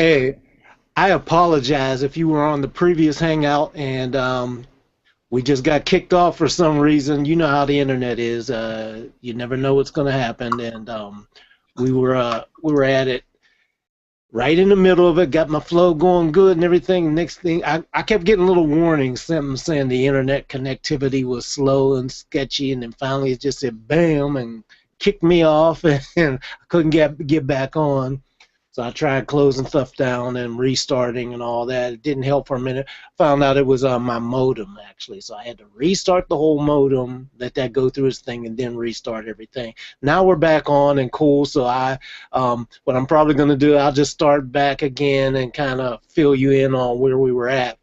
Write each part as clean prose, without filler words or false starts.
Hey, I apologize if you were on the previous Hangout and we just got kicked off for some reason. You know how the internet is. You never know what's going to happen, and we were at it right in the middle of it. Got my flow going good and everything. Next thing, I kept getting little warnings, something saying the internet connectivity was slow and sketchy, and then finally it just said bam and kicked me off, and I couldn't get back on. So I tried closing stuff down and restarting and all that. It didn't help for a minute. Found out it was my modem actually. So I had to restart the whole modem, let that go through its thing, and then restart everything. Now we're back on and cool. So what I'm probably going to do, I'll just start back again and kind of fill you in on where we were at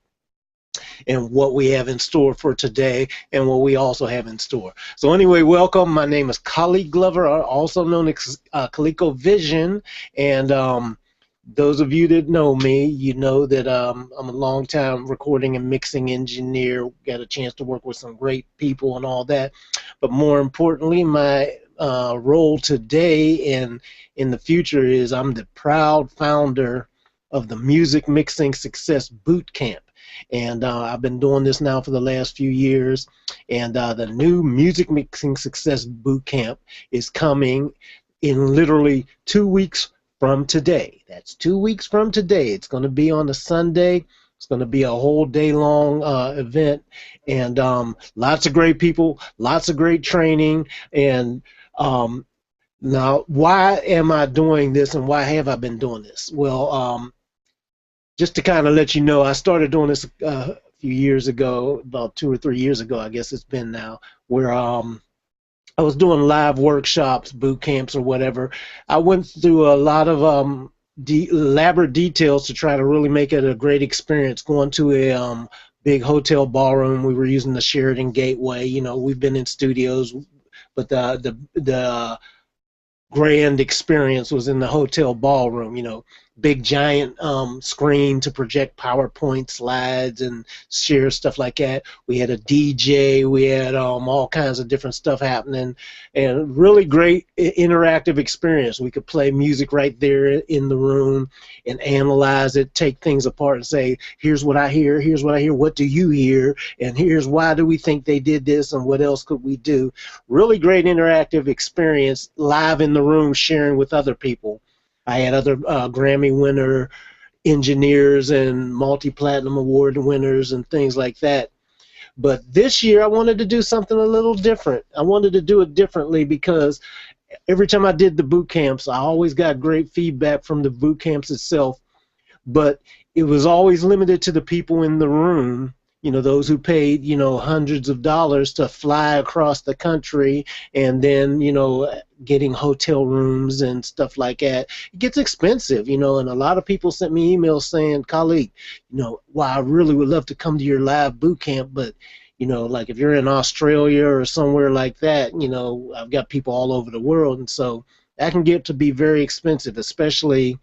and what we have in store for today and what we also have in store. So anyway, welcome. My name is Khaliq Glover, also known as Khaliq-O-Vision, and those of you that know me, you know that I'm a long-time recording and mixing engineer. Got a chance to work with some great people and all that. But more importantly, my role today and in the future is I'm the proud founder of the Music Mixing Success Boot Camp. And I've been doing this now for the last few years. And the new Music Mixing Success Boot Camp is coming in literally 2 weeks from today. That's 2 weeks from today. It's going to be on a Sunday. It's going to be a whole day long event. And lots of great people, lots of great training. And now, why am I doing this and why have I been doing this? Well, just to kind of let you know, I started doing this a few years ago, about 2 or 3 years ago, I guess it's been now, where I was doing live workshops, boot camps, or whatever. I went through a lot of elaborate details to try to really make it a great experience. Going to a big hotel ballroom, we were using the Sheraton Gateway. You know, we've been in studios, but the grand experience was in the hotel ballroom. You know, big giant screen to project PowerPoint slides and share stuff like that. We had a DJ, we had all kinds of different stuff happening, and really great interactive experience. We could play music right there in the room and analyze it, take things apart and say, here's what I hear, what do you hear, and here's why do we think they did this, and what else could we do. Really great interactive experience live in the room, sharing with other people. I had other Grammy winner engineers and multi-platinum award winners and things like that. But this year I wanted to do something a little different. I wanted to do it differently because every time I did the boot camps, I always got great feedback from the boot camps itself, but it was always limited to the people in the room. You know, those who paid, you know, hundreds of dollars to fly across the country and then, you know, getting hotel rooms and stuff like that. It gets expensive, you know, and a lot of people sent me emails saying, Khaliq, you know, well, I really would love to come to your live boot camp, but, you know, like if you're in Australia or somewhere like that, you know, I've got people all over the world, and so that can get to be very expensive, especially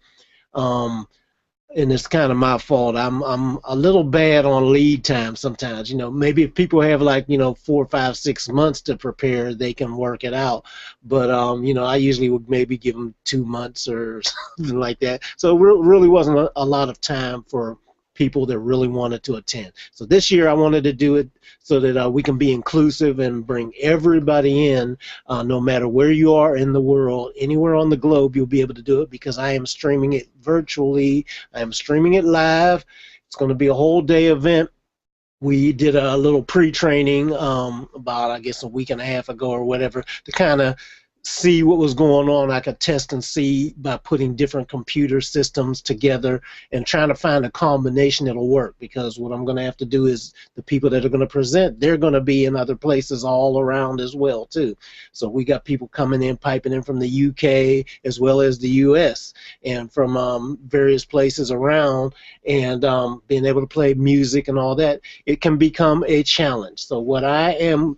and it's kind of my fault. I'm a little bad on lead time sometimes. You know, maybe if people have like, you know, 4, 5, 6 months to prepare, they can work it out. But you know, I usually would maybe give them 2 months or something like that. So it really wasn't a lot of time for people that really wanted to attend. So this year I wanted to do it so that we can be inclusive and bring everybody in, no matter where you are in the world, anywhere on the globe, you'll be able to do it because I am streaming it virtually. I am streaming it live. It's going to be a whole day event. We did a little pre-training about, I guess, a week and a half ago or whatever to kind of see what was going on. I could test and see by putting different computer systems together and trying to find a combination that'll work, because what I'm going to have to do is the people that are going to present, they're going to be in other places all around as well too. So we got people coming in, piping in from the UK as well as the US and from various places around, and being able to play music and all that. It can become a challenge. So what I am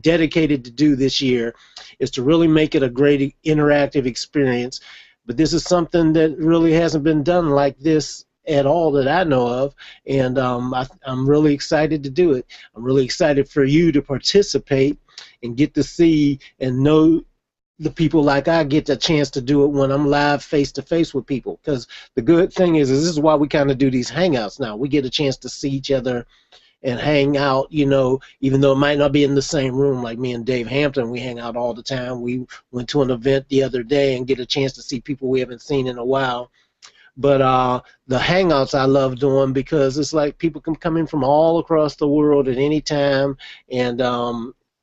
dedicated to do this year is to really make it a great interactive experience. But this is something that really hasn't been done like this at all that I know of, and I'm really excited to do it. I'm really excited for you to participate and get to see and know the people like I get the chance to do it when I'm live face to face with people. Because the good thing is this is why we kind of do these hangouts now. We get a chance to see each other and hang out, you know, even though it might not be in the same room. Like me and Dave Hampton, we hang out all the time. We went to an event the other day and get a chance to see people we haven't seen in a while. But the hangouts I love doing because it's like people can come in from all across the world at any time, and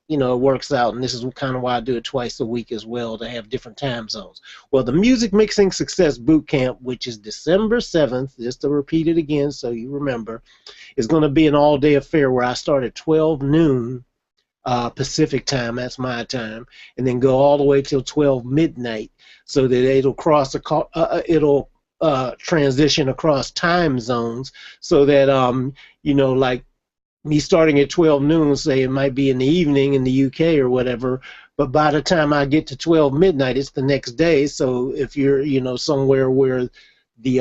you know, it works out. And this is kind of why I do it twice a week as well, to have different time zones. Well, the Music Mixing Success Boot Camp, which is December 7th, just to repeat it again so you remember, is going to be an all-day affair where I start at 12 noon Pacific time, that's my time, and then go all the way till 12 midnight, so that it'll transition across time zones, so that you know, like me starting at 12 noon, say it might be in the evening in the UK or whatever, but by the time I get to 12 midnight, it's the next day. So if you're, you know, somewhere where the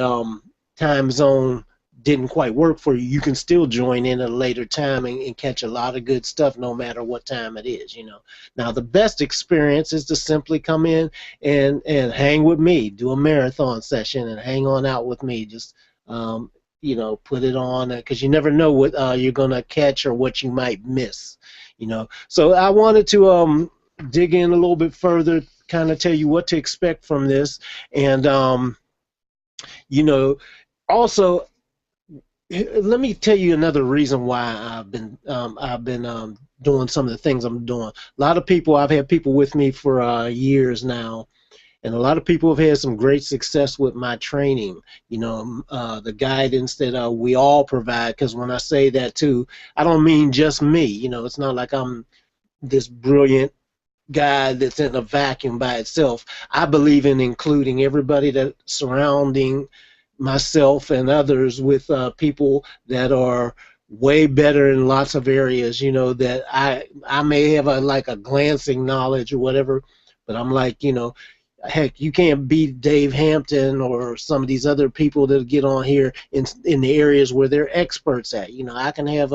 time zone didn't quite work for you, you can still join in at a later time and catch a lot of good stuff no matter what time it is, you know. Now, the best experience is to simply come in and hang with me, do a marathon session and hang on out with me. Just, you know, put it on, because you never know what you're going to catch or what you might miss, you know. So I wanted to dig in a little bit further, kind of tell you what to expect from this. And, you know, also, let me tell you another reason why I've been doing some of the things I'm doing. A lot of people, I've had people with me for years now, and a lot of people have had some great success with my training. You know, the guidance that we all provide. Because when I say that too, I don't mean just me. You know, it's not like I'm this brilliant guy that's in a vacuum by itself. I believe in including everybody that's surrounding myself and others with people that are way better in lots of areas, you know, that I may have like a glancing knowledge or whatever, but I'm like, you know, heck, you can't beat Dave Hampton or some of these other people that get on here in the areas where they're experts at. You know, I can have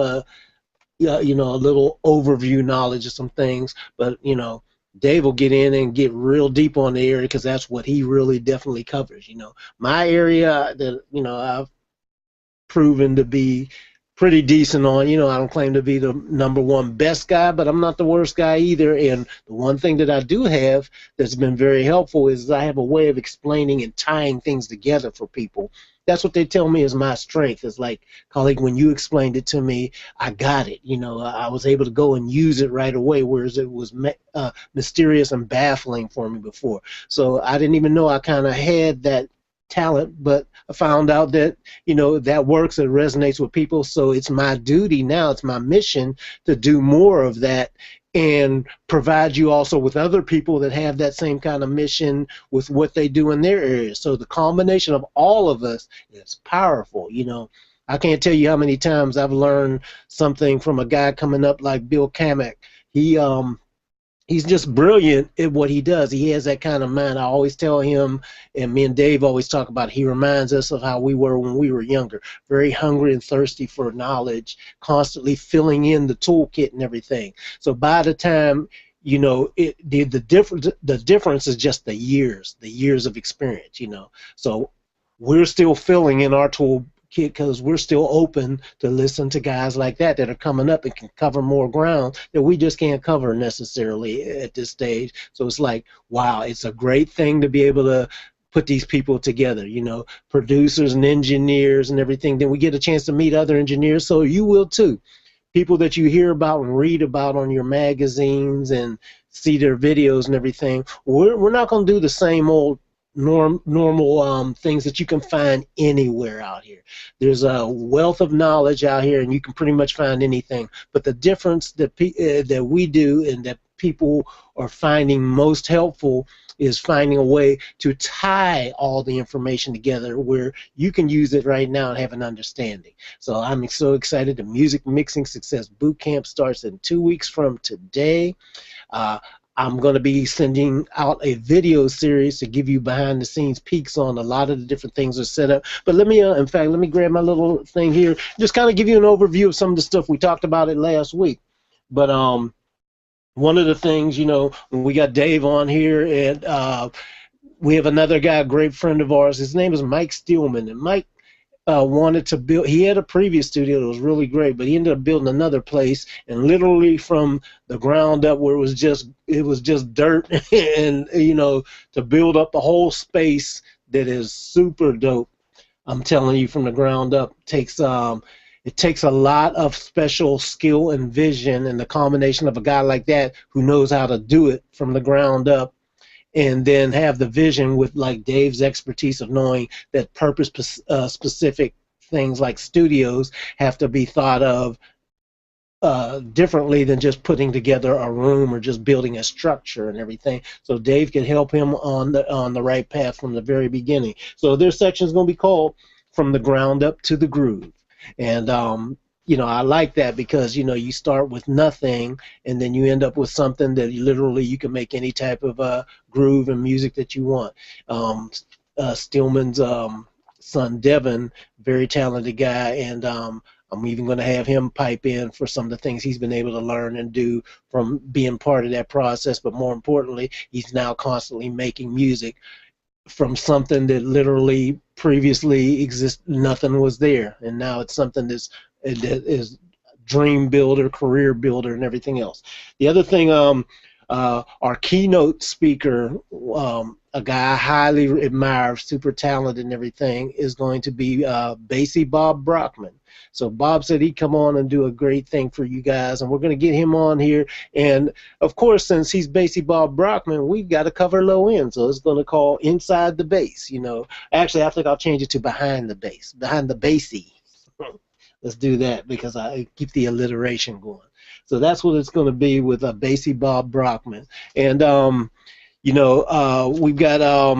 you know, a little overview knowledge of some things, but, you know, Dave will get in and get real deep on the area because that's what he really definitely covers. You know, my area that, you know, I've proven to be pretty decent on. You know, I don't claim to be the #1 best guy, but I'm not the worst guy either. And the one thing that I do have that's been very helpful is I have a way of explaining and tying things together for people. That's what they tell me is my strength. It's like, Khaliq, when you explained it to me, I got it. You know, I was able to go and use it right away, whereas it was mysterious and baffling for me before. So I didn't even know I kind of had that talent, but I found out that, you know, that works, it resonates with people. So it's my duty now, it's my mission to do more of that and provide you also with other people that have that same kind of mission with what they do in their areas. So the combination of all of us is powerful. You know, I can't tell you how many times I've learned something from a guy coming up like Bill Kamek. He's just brilliant at what he does. He has that kind of mind. I always tell him, and me and Dave always talk about, he reminds us of how we were when we were younger, very hungry and thirsty for knowledge, constantly filling in the toolkit and everything. So by the time, you know, the difference is just the years of experience, you know. So we're still filling in our toolkit because we're still open to listen to guys like that are coming up and can cover more ground that we just can't cover necessarily at this stage. So it's like, wow, it's a great thing to be able to put these people together, you know, producers and engineers and everything. Then we get a chance to meet other engineers, so you will too. People that you hear about and read about on your magazines and see their videos and everything. We're not going to do the same old normal things that you can find anywhere out here. There's a wealth of knowledge out here, and you can pretty much find anything. But the difference that that we do and that people are finding most helpful is finding a way to tie all the information together where you can use it right now and have an understanding. So I'm so excited. The Music Mixing Success Bootcamp starts in 2 weeks from today. I'm going to be sending out a video series to give you behind-the-scenes peeks on a lot of the different things that are set up. But let me, in fact, let me grab my little thing here, just kind of give you an overview of some of the stuff we talked about it last week. But one of the things, when we got Dave on here, and we have another guy, a great friend of ours. His name is Mike Steelman, and Mike wanted to build. He had a previous studio that was really great, but he ended up building another place, and literally from the ground up, where it was just dirt, and to build up a whole space that is super dope. I'm telling you, from the ground up, it takes a lot of special skill and vision, and the combination of a guy like that who knows how to do it from the ground up, and then have the vision with like Dave's expertise of knowing that purpose specific things like studios have to be thought of differently than just putting together a room or just building a structure and everything. So Dave can help him on the right path from the very beginning. So their section is going to be called "From the Ground Up to the Groove," and I like that because you start with nothing and then you end up with something that you can make any type of groove and music that you want. Stillman's son Devin, very talented guy, and I'm even going to have him pipe in for some of the things he's been able to learn and do from being part of that process. But more importantly, he's now constantly making music from something that literally previously nothing was there, and now it's something that is dream builder, career builder, and everything else. The other thing, our keynote speaker, a guy I highly admire, super talented and everything, is going to be Basie Bob Brockman. So Bob said he'd come on and do a great thing for you guys, and we're going to get him on here. And of course, since he's Basie Bob Brockman, we've got to cover low end, so it's going to call Inside the Bass. Actually, I think I'll change it to Behind the Bass, Behind the Basie. Let's do that because I keep the alliteration going. So that's what it's going to be with Basie Bob Brockman. And we've got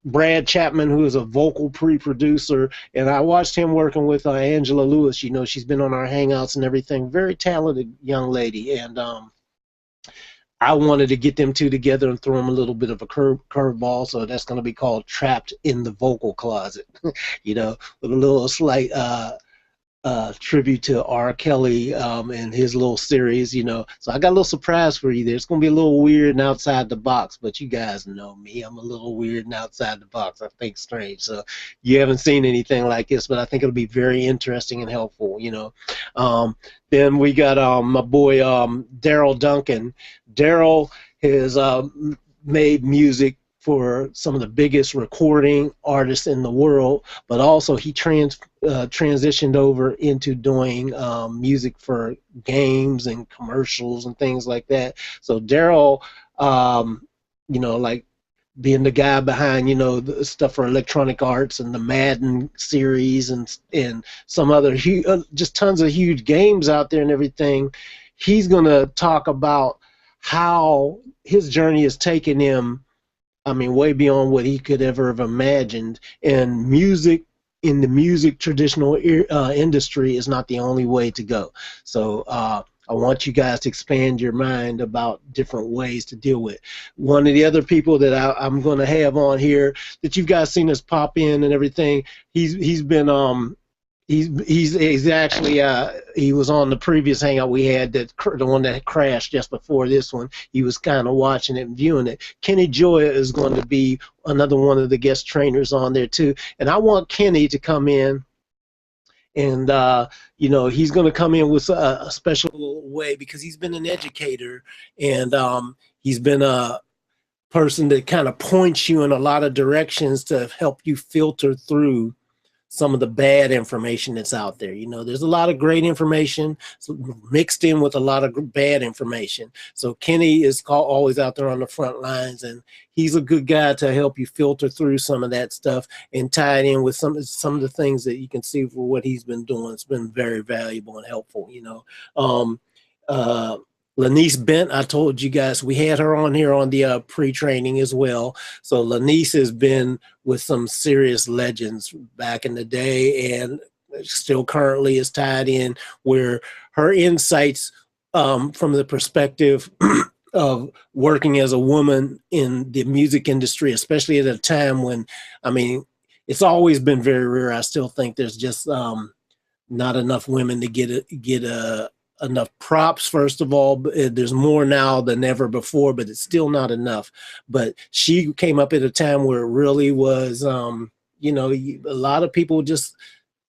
Brad Chapman, who is a vocal pre-producer, and I watched him working with Angela Lewis. She's been on our Hangouts and everything. Very talented young lady, and I wanted to get them two together and throw them a little bit of a curveball. So that's going to be called Trapped in the Vocal Closet, with a little slight tribute to R. Kelly and his little series, So I got a little surprise for you there. It's going to be a little weird and outside the box, but you guys know me. I'm a little weird and outside the box. I think strange. So you haven't seen anything like this, but I think it'll be very interesting and helpful, Then we got my boy Daryl Duncan. Daryl has made music for some of the biggest recording artists in the world, but also he transitioned over into doing music for games and commercials and things like that. So Daryl, like being the guy behind, the stuff for Electronic Arts and the Madden series and some other just tons of huge games out there and everything, he's going to talk about how his journey has taken him, way beyond what he could ever have imagined. And music, in the music traditional industry, is not the only way to go. So I want you guys to expand your mind about different ways to deal with. One of the other people that I'm going to have on here that you've guys seen us pop in and everything, he's been He's actually he was on the previous hangout we had, the one that crashed just before this one. He was kind of watching it and viewing it. Kenny Joya is going to be another one of the guest trainers on there too, and I want Kenny to come in, and he's going to come in with a special way because he's been an educator, and he's been a person that kind of points you in a lot of directions to help you filter through some of the bad information that's out there. There's a lot of great information mixed in with a lot of bad information. So Kenny is always out there on the front lines, and he's a good guy to help you filter through some of that stuff and tie it in with some of the things that you can see for what he's been doing. It's been very valuable and helpful. Lanice Bent, I told you guys, we had her on here on the pre-training as well. So Lanice has been with some serious legends back in the day and still currently is tied in, where her insights from the perspective of working as a woman in the music industry, especially at a time when, it's always been very rare. I still think there's just not enough women to get a enough props, first of all. There's more now than ever before, but it's still not enough. But she came up at a time where it really was, you know, a lot of people just,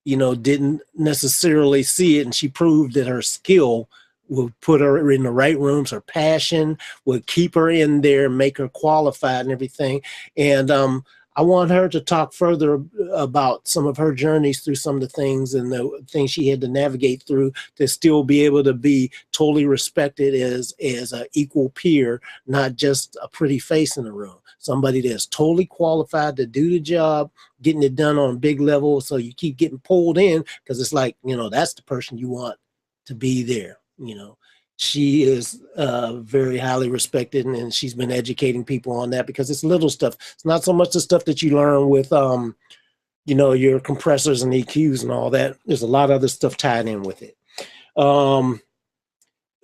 you know, didn't necessarily see it, and she proved that her skill would put her in the right rooms. Her passion would keep her in there, make her qualified and everything. And I want her to talk further about some of her journeys through some of the things and the things she had to navigate through to still be able to be totally respected as an equal peer, not just a pretty face in the room. Somebody that's totally qualified to do the job, getting it done on a big level. So you keep getting pulled in because it's like, you know, that's the person you want to be there. You know, she is very highly respected, and she's been educating people on that because it's little stuff. It's not so much the stuff that you learn with, you know, your compressors and EQs and all that. There's a lot of other stuff tied in with it.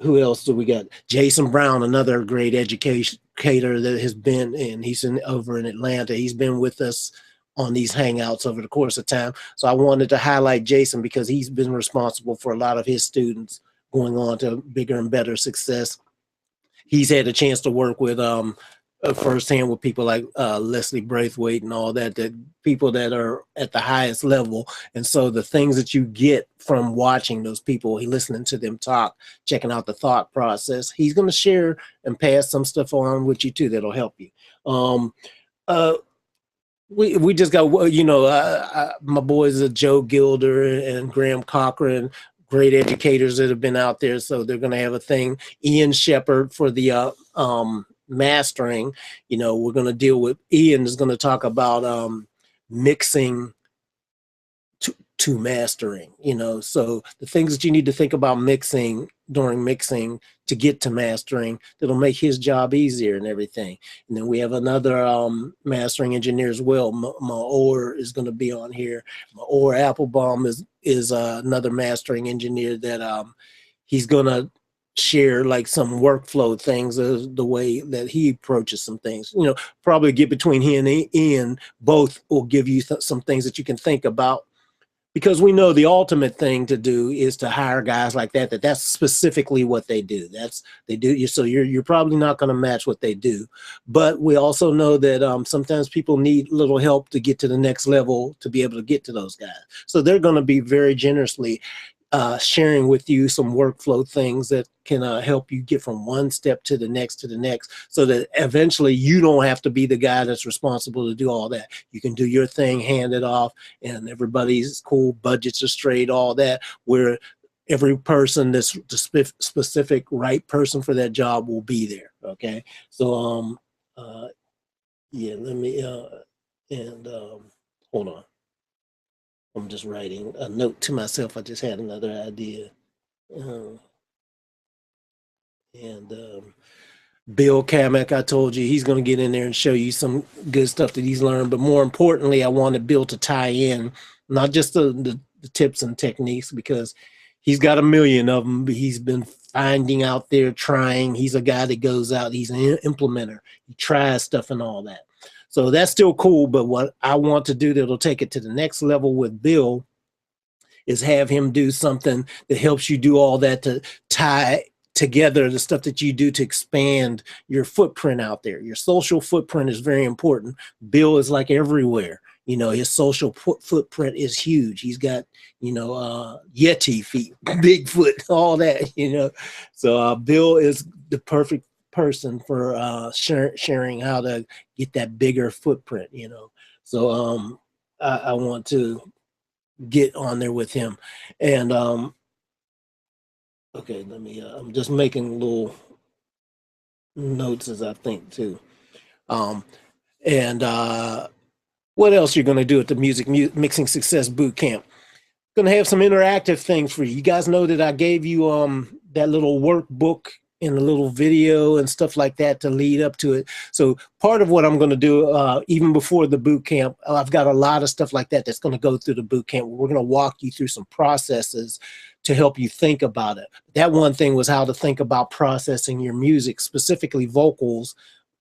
Who else do we got? Jason Brown, another great educator that has been, and he's over in Atlanta. He's been with us on these Hangouts over the course of time. So I wanted to highlight Jason because he's been responsible for a lot of his students going on to bigger and better success. He's had a chance to work with firsthand with people like Leslie Braithwaite and all that, that people that are at the highest level. And so the things that you get from watching those people, listening to them talk, checking out the thought process, he's going to share and pass some stuff on with you too that'll help you. We just got, you know, my boys are Joe Gilder and Graham Cochran, great educators that have been out there. So they're going to have a thing. Ian Shepard for the mastering. You know, we're going to deal with, Ian is going to talk about mixing to mastering, you know, so the things that you need to think about mixing during mixing to get to mastering that'll make his job easier and everything. And then we have another mastering engineer as well. Maor is going to be on here. Maor Applebaum is another mastering engineer that he's going to share like some workflow things, the way that he approaches some things. You know, probably get between he and Ian, both will give you some things that you can think about. Because we know the ultimate thing to do is to hire guys like that. That's specifically what they do. They do. So you're probably not going to match what they do. But we also know that sometimes people need a little help to get to the next level to be able to get to those guys. So they're going to be very generously sharing with you some workflow things that can help you get from one step to the next, so that eventually you don't have to be the guy that's responsible to do all that. You can do your thing, hand it off, and everybody's cool, budgets are straight, all that, where every person that's the specific right person for that job will be there. Okay. So, yeah, let me, hold on. I'm just writing a note to myself. I just had another idea. Bill Kamek, I told you, he's going to get in there and show you some good stuff that he's learned. But more importantly, I wanted Bill to tie in not just the tips and techniques, because he's got a million of them. He's been finding out there, trying. He's a guy that goes out. He's an implementer. He tries stuff and all that. So that's still cool, but what I want to do that'll take it to the next level with Bill is have him do something that helps you do all that, to tie together the stuff that you do to expand your footprint out there. Your social footprint is very important. Bill is like everywhere. You know, his social footprint is huge. He's got, you know, Yeti feet, Bigfoot, all that, you know. So Bill is the perfect person for sharing how to get that bigger footprint, you know. So I want to get on there with him. And okay, let me I'm just making little notes as I think too. What else you're going to do at the Music Mixing Success Boot Camp? Going to have some interactive things for you. You guys know that I gave you that little workbook and a little video and stuff like that to lead up to it. So part of what I'm going to do, even before the boot camp, I've got a lot of stuff like that that's going to go through the boot camp. We're going to walk you through some processes to help you think about it. That one thing was how to think about processing your music, specifically vocals,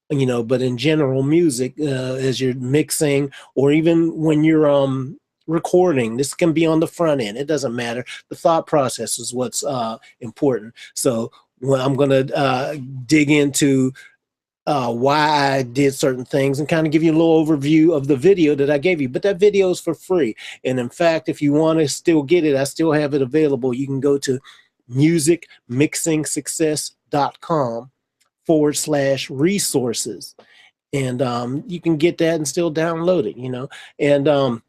you know, but in general music, as you're mixing, or even when you're recording. This can be on the front end. It doesn't matter. The thought process is what's important. So when I'm going to dig into why I did certain things and kind of give you a little overview of the video that I gave you. But that video is for free. And in fact, if you want to still get it, I still have it available. You can go to musicmixingsuccess.com/resources. And you can get that and still download it, you know. And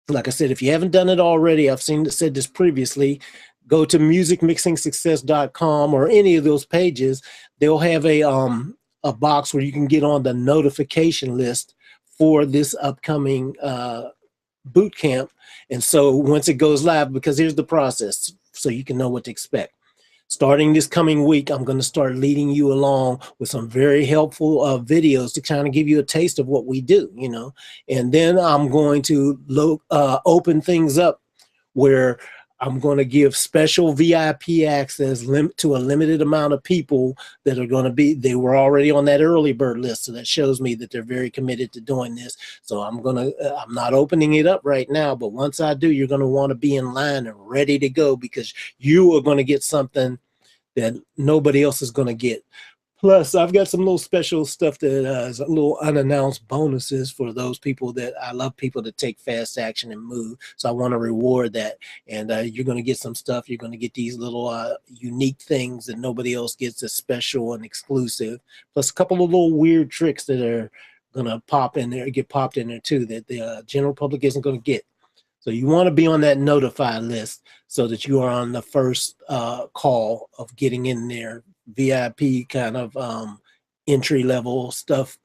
like I said, if you haven't done it already, I've said this previously, go to musicmixingsuccess.com or any of those pages. They'll have a box where you can get on the notification list for this upcoming boot camp. And so once it goes live, because here's the process so you can know what to expect. Starting this coming week, I'm going to start leading you along with some very helpful videos to kind of give you a taste of what we do, you know. And then I'm going to open things up where I'm going to give special VIP access to a limited amount of people that are going to be, they were already on that early bird list. So that shows me that they're very committed to doing this. So I'm not opening it up right now, but once I do, you're going to want to be in line and ready to go, because you are going to get something that nobody else is going to get. Plus, I've got some little special stuff that is a little unannounced bonuses for those people that I love, people that take fast action and move. So I want to reward that. And you're going to get some stuff. You're going to get these little unique things that nobody else gets, as special and exclusive. Plus a couple of little weird tricks that are going to get popped in there too, that the general public isn't going to get. So you want to be on that notify list so that you are on the first call of getting in there. VIP kind of entry level stuff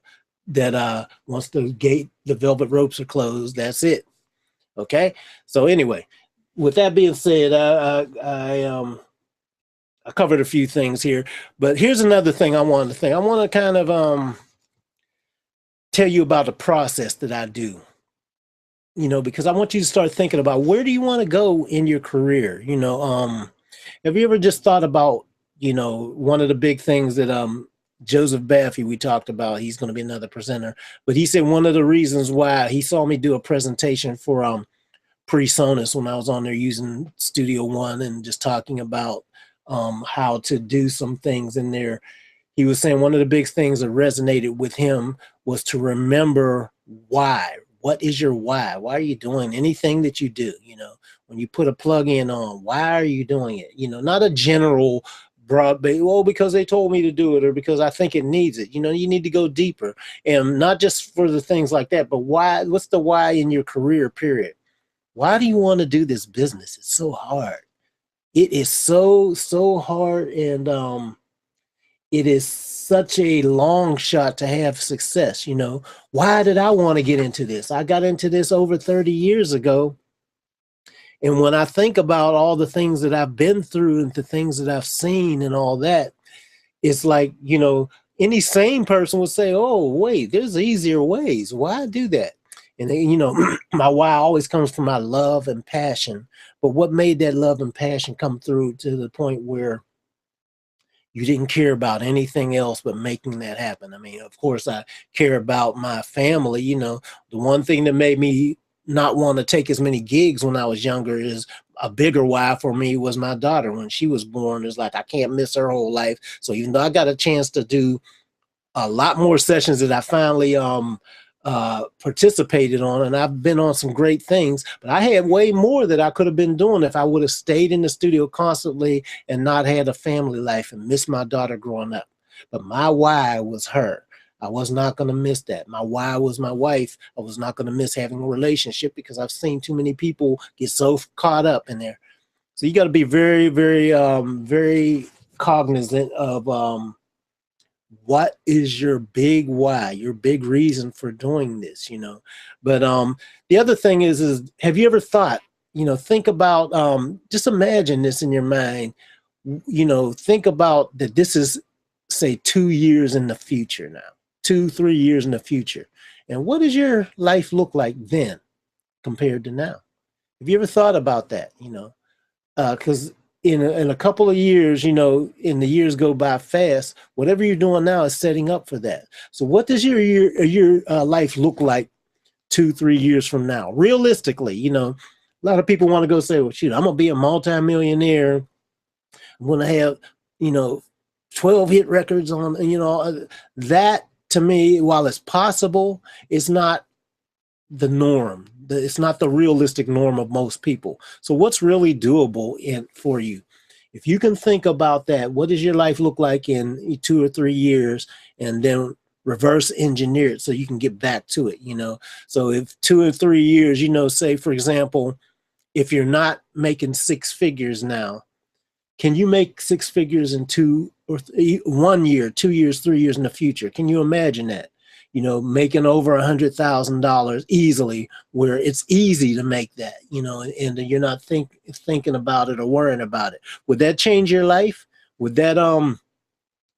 that once the velvet ropes are closed, that's it. Okay. So anyway, with that being said, I covered a few things here, but here's another thing I want to kind of tell you about the process that I do. You know, because I want you to start thinking about, where do you want to go in your career? You know, have you ever just thought about, you know, one of the big things that Joseph Baffy, we talked about, he's going to be another presenter, but he said one of the reasons why he saw me do a presentation for PreSonus when I was on there using Studio One and just talking about how to do some things in there. He was saying one of the big things that resonated with him was to remember why. What is your why? Why are you doing anything that you do? You know, when you put a plug-in on, why are you doing it? You know, not a general broad base, well, because they told me to do it or because I think it needs it. You know, you need to go deeper, and not just for the things like that, but why? What's the why in your career, period? Why do you want to do this business? It's so hard. It is so hard, and it is such a long shot to have success. You know, why did I want to get into this? I got into this over 30 years ago. And when I think about all the things that I've been through and the things that I've seen and all that, it's like, you know, any sane person would say, oh, wait, there's easier ways. Why do that? And, you know, my why always comes from my love and passion. But what made that love and passion come through to the point where you didn't care about anything else but making that happen? I mean, of course, I care about my family. You know, the one thing that made me not want to take as many gigs when I was younger is a bigger why for me was my daughter. When she was born, it's like I can't miss her whole life. So even though I got a chance to do a lot more sessions that I finally participated on, and I've been on some great things, but I had way more that I could have been doing if I would have stayed in the studio constantly and not had a family life and missed my daughter growing up. But my why was her. I was not going to miss that. My why was my wife. I was not going to miss having a relationship, because I've seen too many people get so caught up in there. So you got to be very, very cognizant of what is your big why, your big reason for doing this, you know. But the other thing is have you ever thought, you know, think about, just imagine this in your mind, you know, think about that this is, say, 2 years in the future now, 2-3 years in the future. And what does your life look like then compared to now? Have you ever thought about that, you know? Because in a couple of years, you know, and the years go by fast, whatever you're doing now is setting up for that. So what does your life look like 2, 3 years from now? Realistically, a lot of people want to go say, well, shoot, I'm going to be a multimillionaire. I'm going to have, you know, 12 hit records on, that to me, while it's possible, it's not the norm. It's not the realistic norm of most people. So what's really doable for you? If you can think about that, what does your life look like in 2 or 3 years, and then reverse engineer it so you can get back to it, So if 2 or 3 years, say for example, if you're not making six figures now, can you make six figures in 1 year, 2 years, 3 years in the future? Can you imagine that? Making over $100,000 easily, where it's easy to make that, and you're not thinking about it or worrying about it. Would that change your life? Would that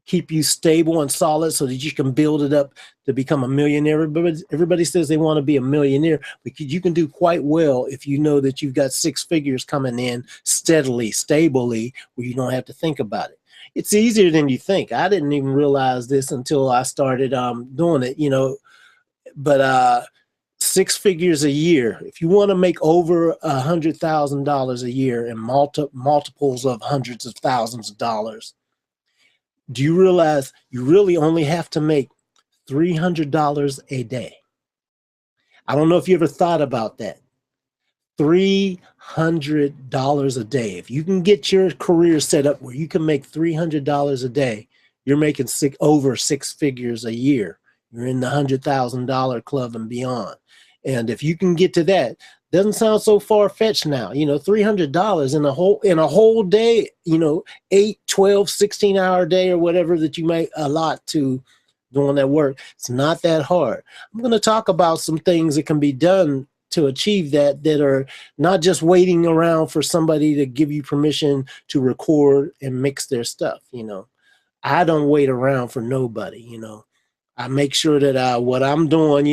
keep you stable and solid so that you can build it up to become a millionaire? Everybody says they want to be a millionaire, but you can do quite well if you know that you've got six figures coming in steadily, stably, where you don't have to think about it. It's easier than you think. I didn't even realize this until I started doing it, but six figures a year, if you want to make over $100,000 a year and multiples of hundreds of thousands of dollars, do you realize you really only have to make $300 a day? I don't know if you ever thought about that. $300 a day. If you can get your career set up where you can make $300 a day, you're making over six figures a year. You're in the $100,000 club and beyond. And if you can get to that, doesn't sound so far-fetched now. $300 in a whole day, 8, 12, 16-hour day or whatever that you make allot to doing that work. It's not that hard. I'm going to talk about some things that can be done to achieve that are not just waiting around for somebody to give you permission to record and mix their stuff. I don't wait around for nobody. I make sure that what I'm doing,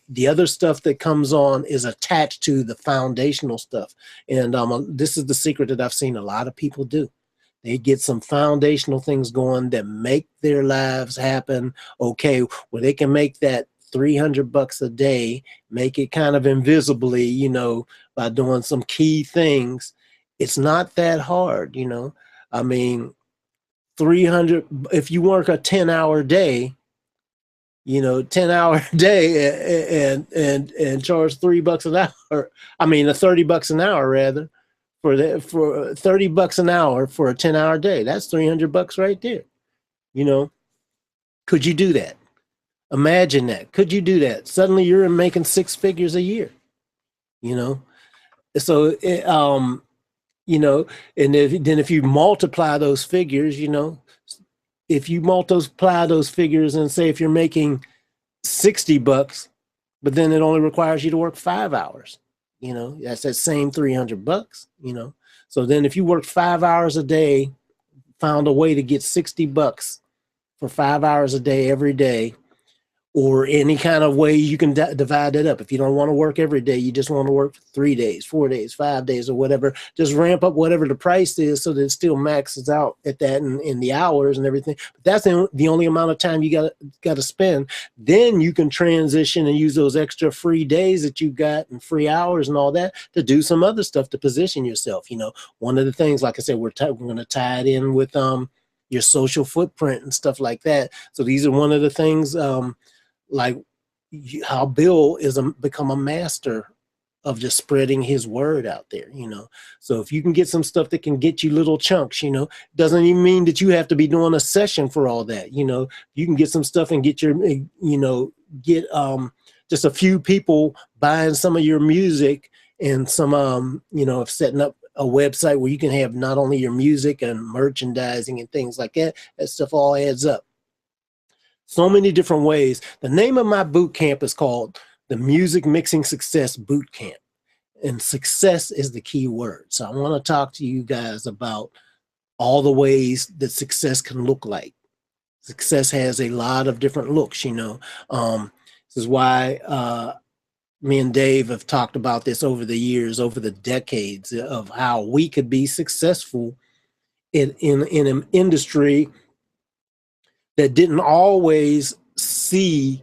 the other stuff that comes on is attached to the foundational stuff. And this is the secret that I've seen a lot of people do. They get some foundational things going that make their lives happen. Okay, where they can make that $300 a day, make it kind of invisibly, by doing some key things. It's not that hard, I mean, 300, if you work a 10-hour day, 10-hour day and charge $3 an hour. I mean, $30 an hour rather, for $30 an hour for a 10-hour day. That's $300 right there. Could you do that? Imagine that. Could you do that? Suddenly you're making six figures a year. So and if you multiply those figures, if you multiply those figures and say if you're making $60, but then it only requires you to work 5 hours, that's that same $300, So then if you work 5 hours a day, found a way to get $60 for 5 hours a day every day, or any kind of way you can divide it up. If you don't want to work every day, you just want to work 3 days, 4 days, 5 days, or whatever, just ramp up whatever the price is so that it still maxes out at that in the hours and everything. But that's the only amount of time you got to spend. Then you can transition and use those extra free days that you got and free hours and all that to do some other stuff to position yourself. One of the things, like I said, we're going to tie it in with your social footprint and stuff like that. So these are one of the things like how Bill is become a master of just spreading his word out there, So if you can get some stuff that can get you little chunks, doesn't even mean that you have to be doing a session for all that, you can get some stuff and get get just a few people buying some of your music and some, setting up a website where you can have not only your music and merchandising and things like that. That stuff all adds up. So many different ways. The name of my boot camp is called the Music Mixing Success Boot Camp. And success is the key word. So I want to talk to you guys about all the ways that success can look like. Success has a lot of different looks, This is why me and Dave have talked about this over the years, over the decades, of how we could be successful in an industry that didn't always see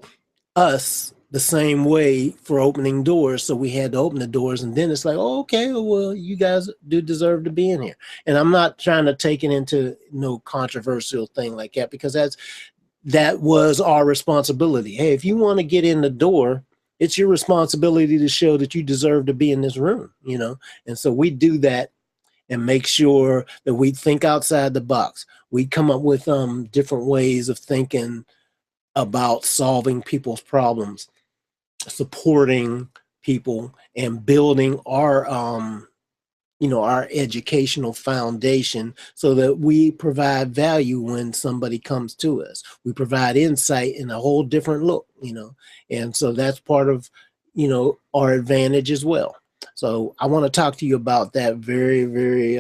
us the same way for opening doors. So we had to open the doors, and then it's like, oh, okay, well, you guys do deserve to be in here. And I'm not trying to take it into no controversial thing like that, because that was our responsibility. Hey, if you want to get in the door, it's your responsibility to show that you deserve to be in this room, you know? And so we do that and make sure that we think outside the box. We come up with different ways of thinking about solving people's problems, supporting people, and building our our educational foundation, so that we provide value when somebody comes to us. We provide insight in a whole different look, and so that's part of our advantage as well. So I want to talk to you about that very, very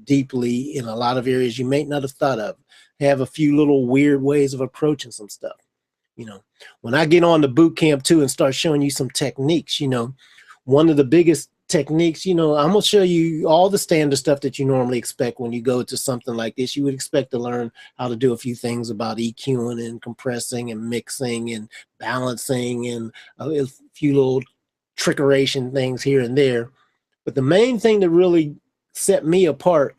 deeply in a lot of areas you may not have thought of. Have a few little weird ways of approaching some stuff. When I get on the boot camp too and start showing you some techniques, one of the biggest techniques, I'm gonna show you all the standard stuff that you normally expect when you go to something like this. You would expect to learn how to do a few things about EQing and compressing and mixing and balancing and a few little trickeration things here and there. But the main thing that really set me apart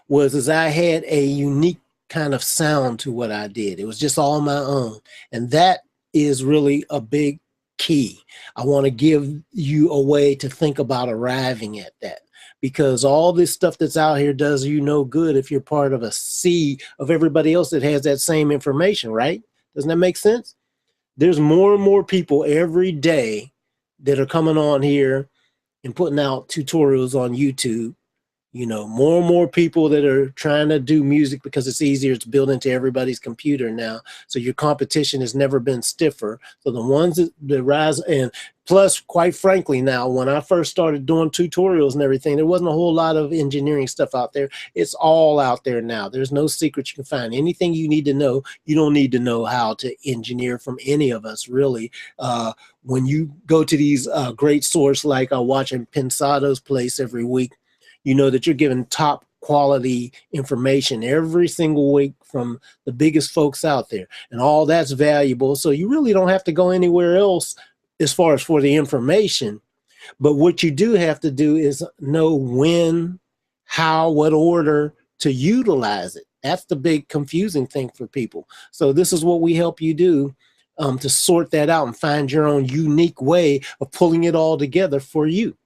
was I had a unique kind of sound to what I did. It was just all my own. And that is really a big key. I want to give you a way to think about arriving at that, because all this stuff that's out here does you no good if you're part of a sea of everybody else that has that same information, right? Doesn't that make sense? There's more and more people every day that are coming on here and putting out tutorials on YouTube. More and more people that are trying to do music because it's easier. It's built into everybody's computer now. So your competition has never been stiffer. So the ones that rise, and plus, quite frankly, now, when I first started doing tutorials and everything, there wasn't a whole lot of engineering stuff out there. It's all out there now. There's no secret you can find. Anything you need to know, you don't need to know how to engineer from any of us, really. When you go to these great sources like watching Pensado's place every week, you know that you're given top quality information every single week from the biggest folks out there, and all that's valuable. So you really don't have to go anywhere else as far as for the information. But what you do have to do is know when, how, what order to utilize it. That's the big confusing thing for people. So this is what we help you do, to sort that out and find your own unique way of pulling it all together for you.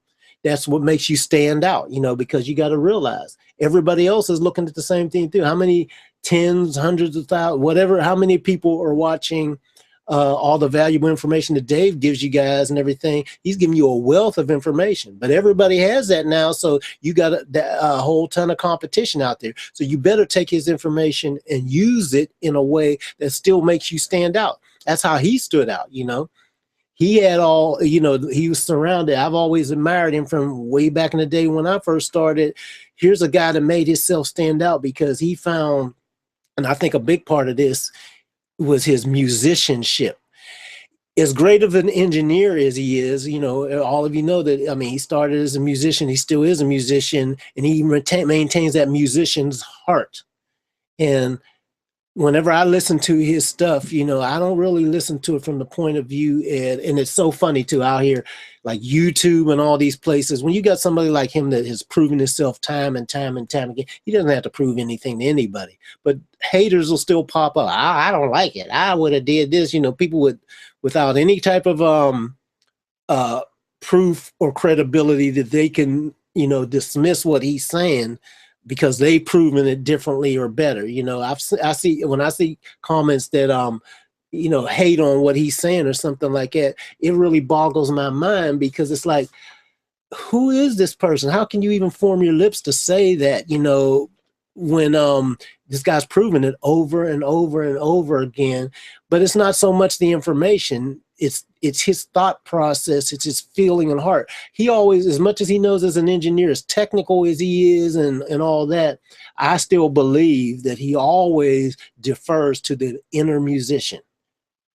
That's what makes you stand out, because you got to realize everybody else is looking at the same thing too. How many tens, hundreds of thousands, whatever, how many people are watching all the valuable information that Dave gives you guys and everything? He's giving you a wealth of information, but everybody has that now. So you got a whole ton of competition out there. So you better take his information and use it in a way that still makes you stand out. That's how he stood out, He had all, he was surrounded. I've always admired him from way back in the day when I first started. Here's a guy that made himself stand out because he found, and I think a big part of this was his musicianship. As great of an engineer as he is, all of you know that, he started as a musician. He still is a musician, and he maintains that musician's heart. And whenever I listen to his stuff, I don't really listen to it from the point of view, and it's so funny too out here, like YouTube and all these places. When you got somebody like him that has proven himself time and time and time again, he doesn't have to prove anything to anybody. But haters will still pop up. I don't like it. I would have did this. People without any type of proof or credibility that they can dismiss what he's saying, because they've proven it differently or better. I see comments that hate on what he's saying or something like that, it really boggles my mind, because it's like, who is this person? How can you even form your lips to say that, when this guy's proven it over and over and over again? But it's not so much the information, it's his thought process, it's his feeling and heart. He always, as much as he knows as an engineer, as technical as he is and all that, I still believe that he always defers to the inner musician.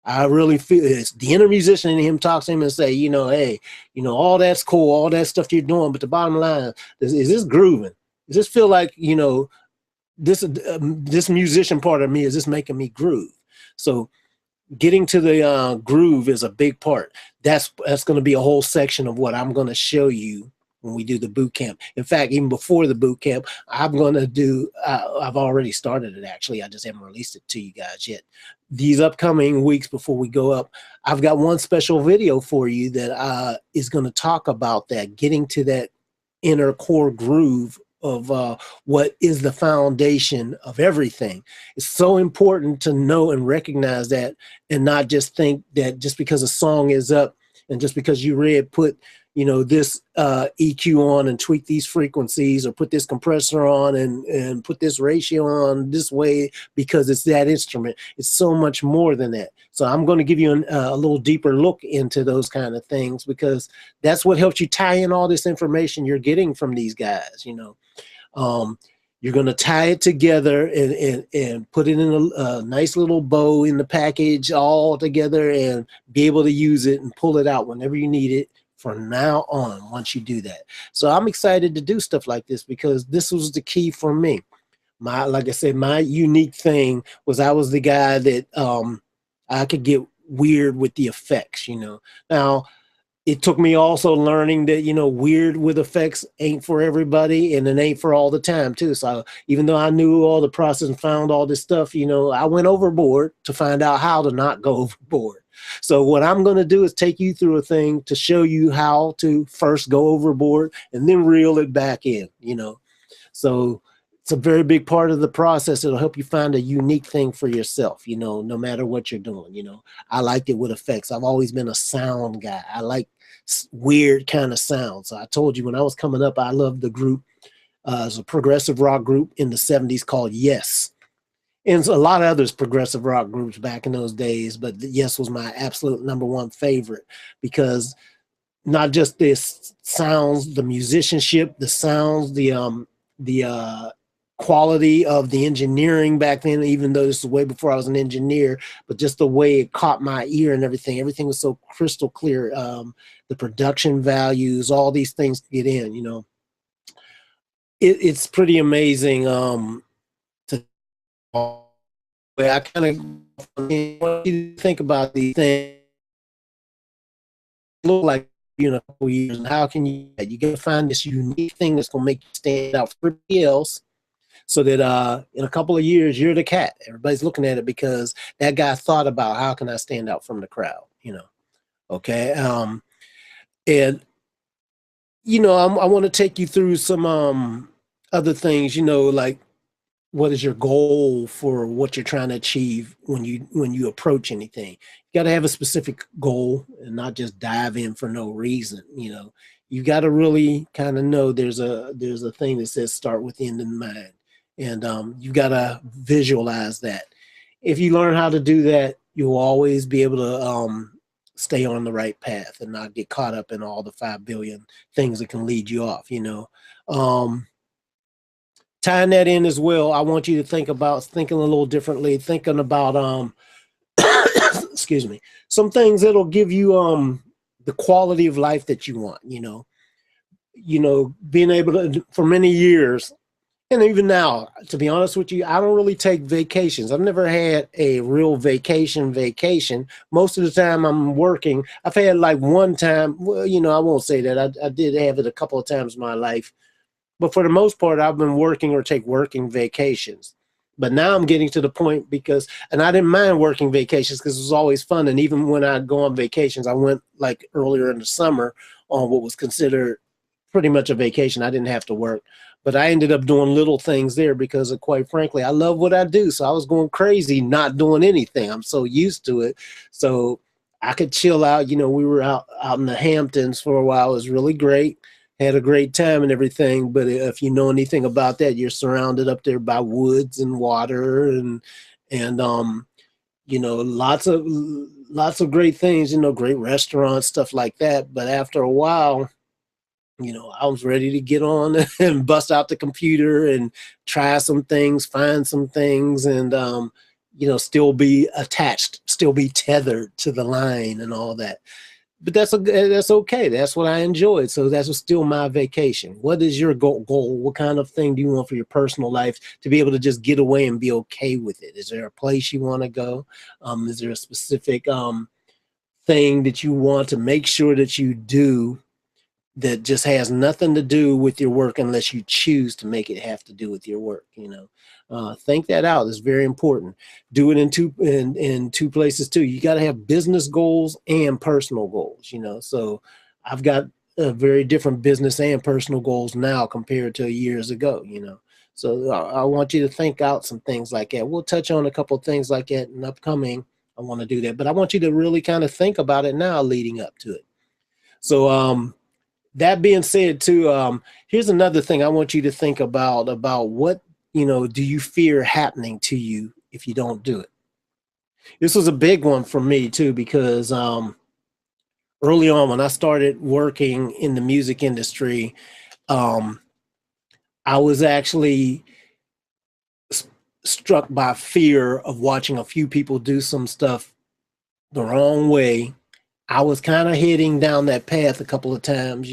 I really feel it's the inner musician in him talks to him and say, hey, all that's cool, all that stuff you're doing, but the bottom line is this grooving? Does this feel like, this musician part of me, is this making me groove? So getting to the groove is a big part. That's going to be a whole section of what I'm going to show you when we do the boot camp. In fact, even before the boot camp, I'm going to do. I've already started it actually. I just haven't released it to you guys yet. These upcoming weeks before we go up, I've got one special video for you that is going to talk about that, getting to that inner core groove of what is the foundation of everything. It's so important to know and recognize that, and not just think that just because a song is up and just because you put this EQ on and tweak these frequencies, or put this compressor on and put this ratio on this way because it's that instrument. It's so much more than that. So I'm going to give you a little deeper look into those kind of things, because that's what helps you tie in all this information you're getting from these guys. You're going to tie it together and put it in a nice little bow in the package all together, and be able to use it and pull it out whenever you need it from now on once you do that. So I'm excited to do stuff like this, because this was the key for me. Like I said, my unique thing was I was the guy that I could get weird with the effects. Now, it took me also learning that, weird with effects ain't for everybody, and it ain't for all the time too. So even though I knew all the process and found all this stuff, I went overboard to find out how to not go overboard. So what I'm going to do is take you through a thing to show you how to first go overboard and then reel it back in, So it's a very big part of the process. It'll help you find a unique thing for yourself, no matter what you're doing. I liked it with effects. I've always been a sound guy. I like weird kind of sounds. So I told you when I was coming up, I loved the group. It's a progressive rock group in the 70s called Yes. And a lot of others progressive rock groups back in those days, but Yes was my absolute #1 favorite, because not just this sounds, the musicianship, the sounds, the quality of the engineering back then, even though this is way before I was an engineer, but just the way it caught my ear and everything. Everything was so crystal clear. The production values, all these things get in, it's pretty amazing. I kind of want you to think about these things. Look like in a couple years, and how can you got to find this unique thing that's going to make you stand out for everybody else, so that in a couple of years you're the cat. Everybody's looking at it because that guy thought about how can I stand out from the crowd. Okay. And I want to take you through some other things. Like, what is your goal for what you're trying to achieve when you approach anything? You got to have a specific goal and not just dive in for no reason. You got to really kind of know there's a thing that says start with the end in mind, and you got to visualize that. If you learn how to do that, you'll always be able to stay on the right path and not get caught up in all the 5 billion things that can lead you off. Tying that in as well, I want you to thinking a little differently, thinking about excuse me, some things that'll give you the quality of life that you want. Being able to, for many years, and even now, to be honest with you, I don't really take vacations. I've never had a real vacation. Most of the time I'm working. I've had like one time, well, I won't say that. I did have it a couple of times in my life. But for the most part, I've been working or take working vacations. But now I'm getting to the point and I didn't mind working vacations because it was always fun. And even when I go on vacations, I went like earlier in the summer on what was considered pretty much a vacation. I didn't have to work. But I ended up doing little things there because, quite frankly, I love what I do. So I was going crazy not doing anything. I'm so used to it. So I could chill out. We were out in the Hamptons for a while. It was really great. Had a great time and everything. But if you know anything about that, you're surrounded up there by woods and water and lots of great things, great restaurants, stuff like that. But after a while, I was ready to get on and bust out the computer and try some things, find some things, and, still be attached, still be tethered to the line and all that. but that's okay. That's what I enjoyed. So that's still my vacation. What is your goal? What kind of thing do you want for your personal life to be able to just get away and be okay with it? Is there a place you want to go? Is there a specific thing that you want to make sure that you do that just has nothing to do with your work unless you choose to make it have to do with your work? Think that out. It's very important. Do it in two places too. You got to have business goals and personal goals. So I've got very different business and personal goals now compared to years ago. So I want you to think out some things like that. We'll touch on a couple of things like that in upcoming. I want to do that, but I want you to really kind of think about it now leading up to it. So that being said too, here's another thing I want you to think about what do you fear happening to you if you don't do it? This was a big one for me too, because early on when I started working in the music industry, I was actually struck by fear of watching a few people do some stuff the wrong way. I was kind of heading down that path a couple of times,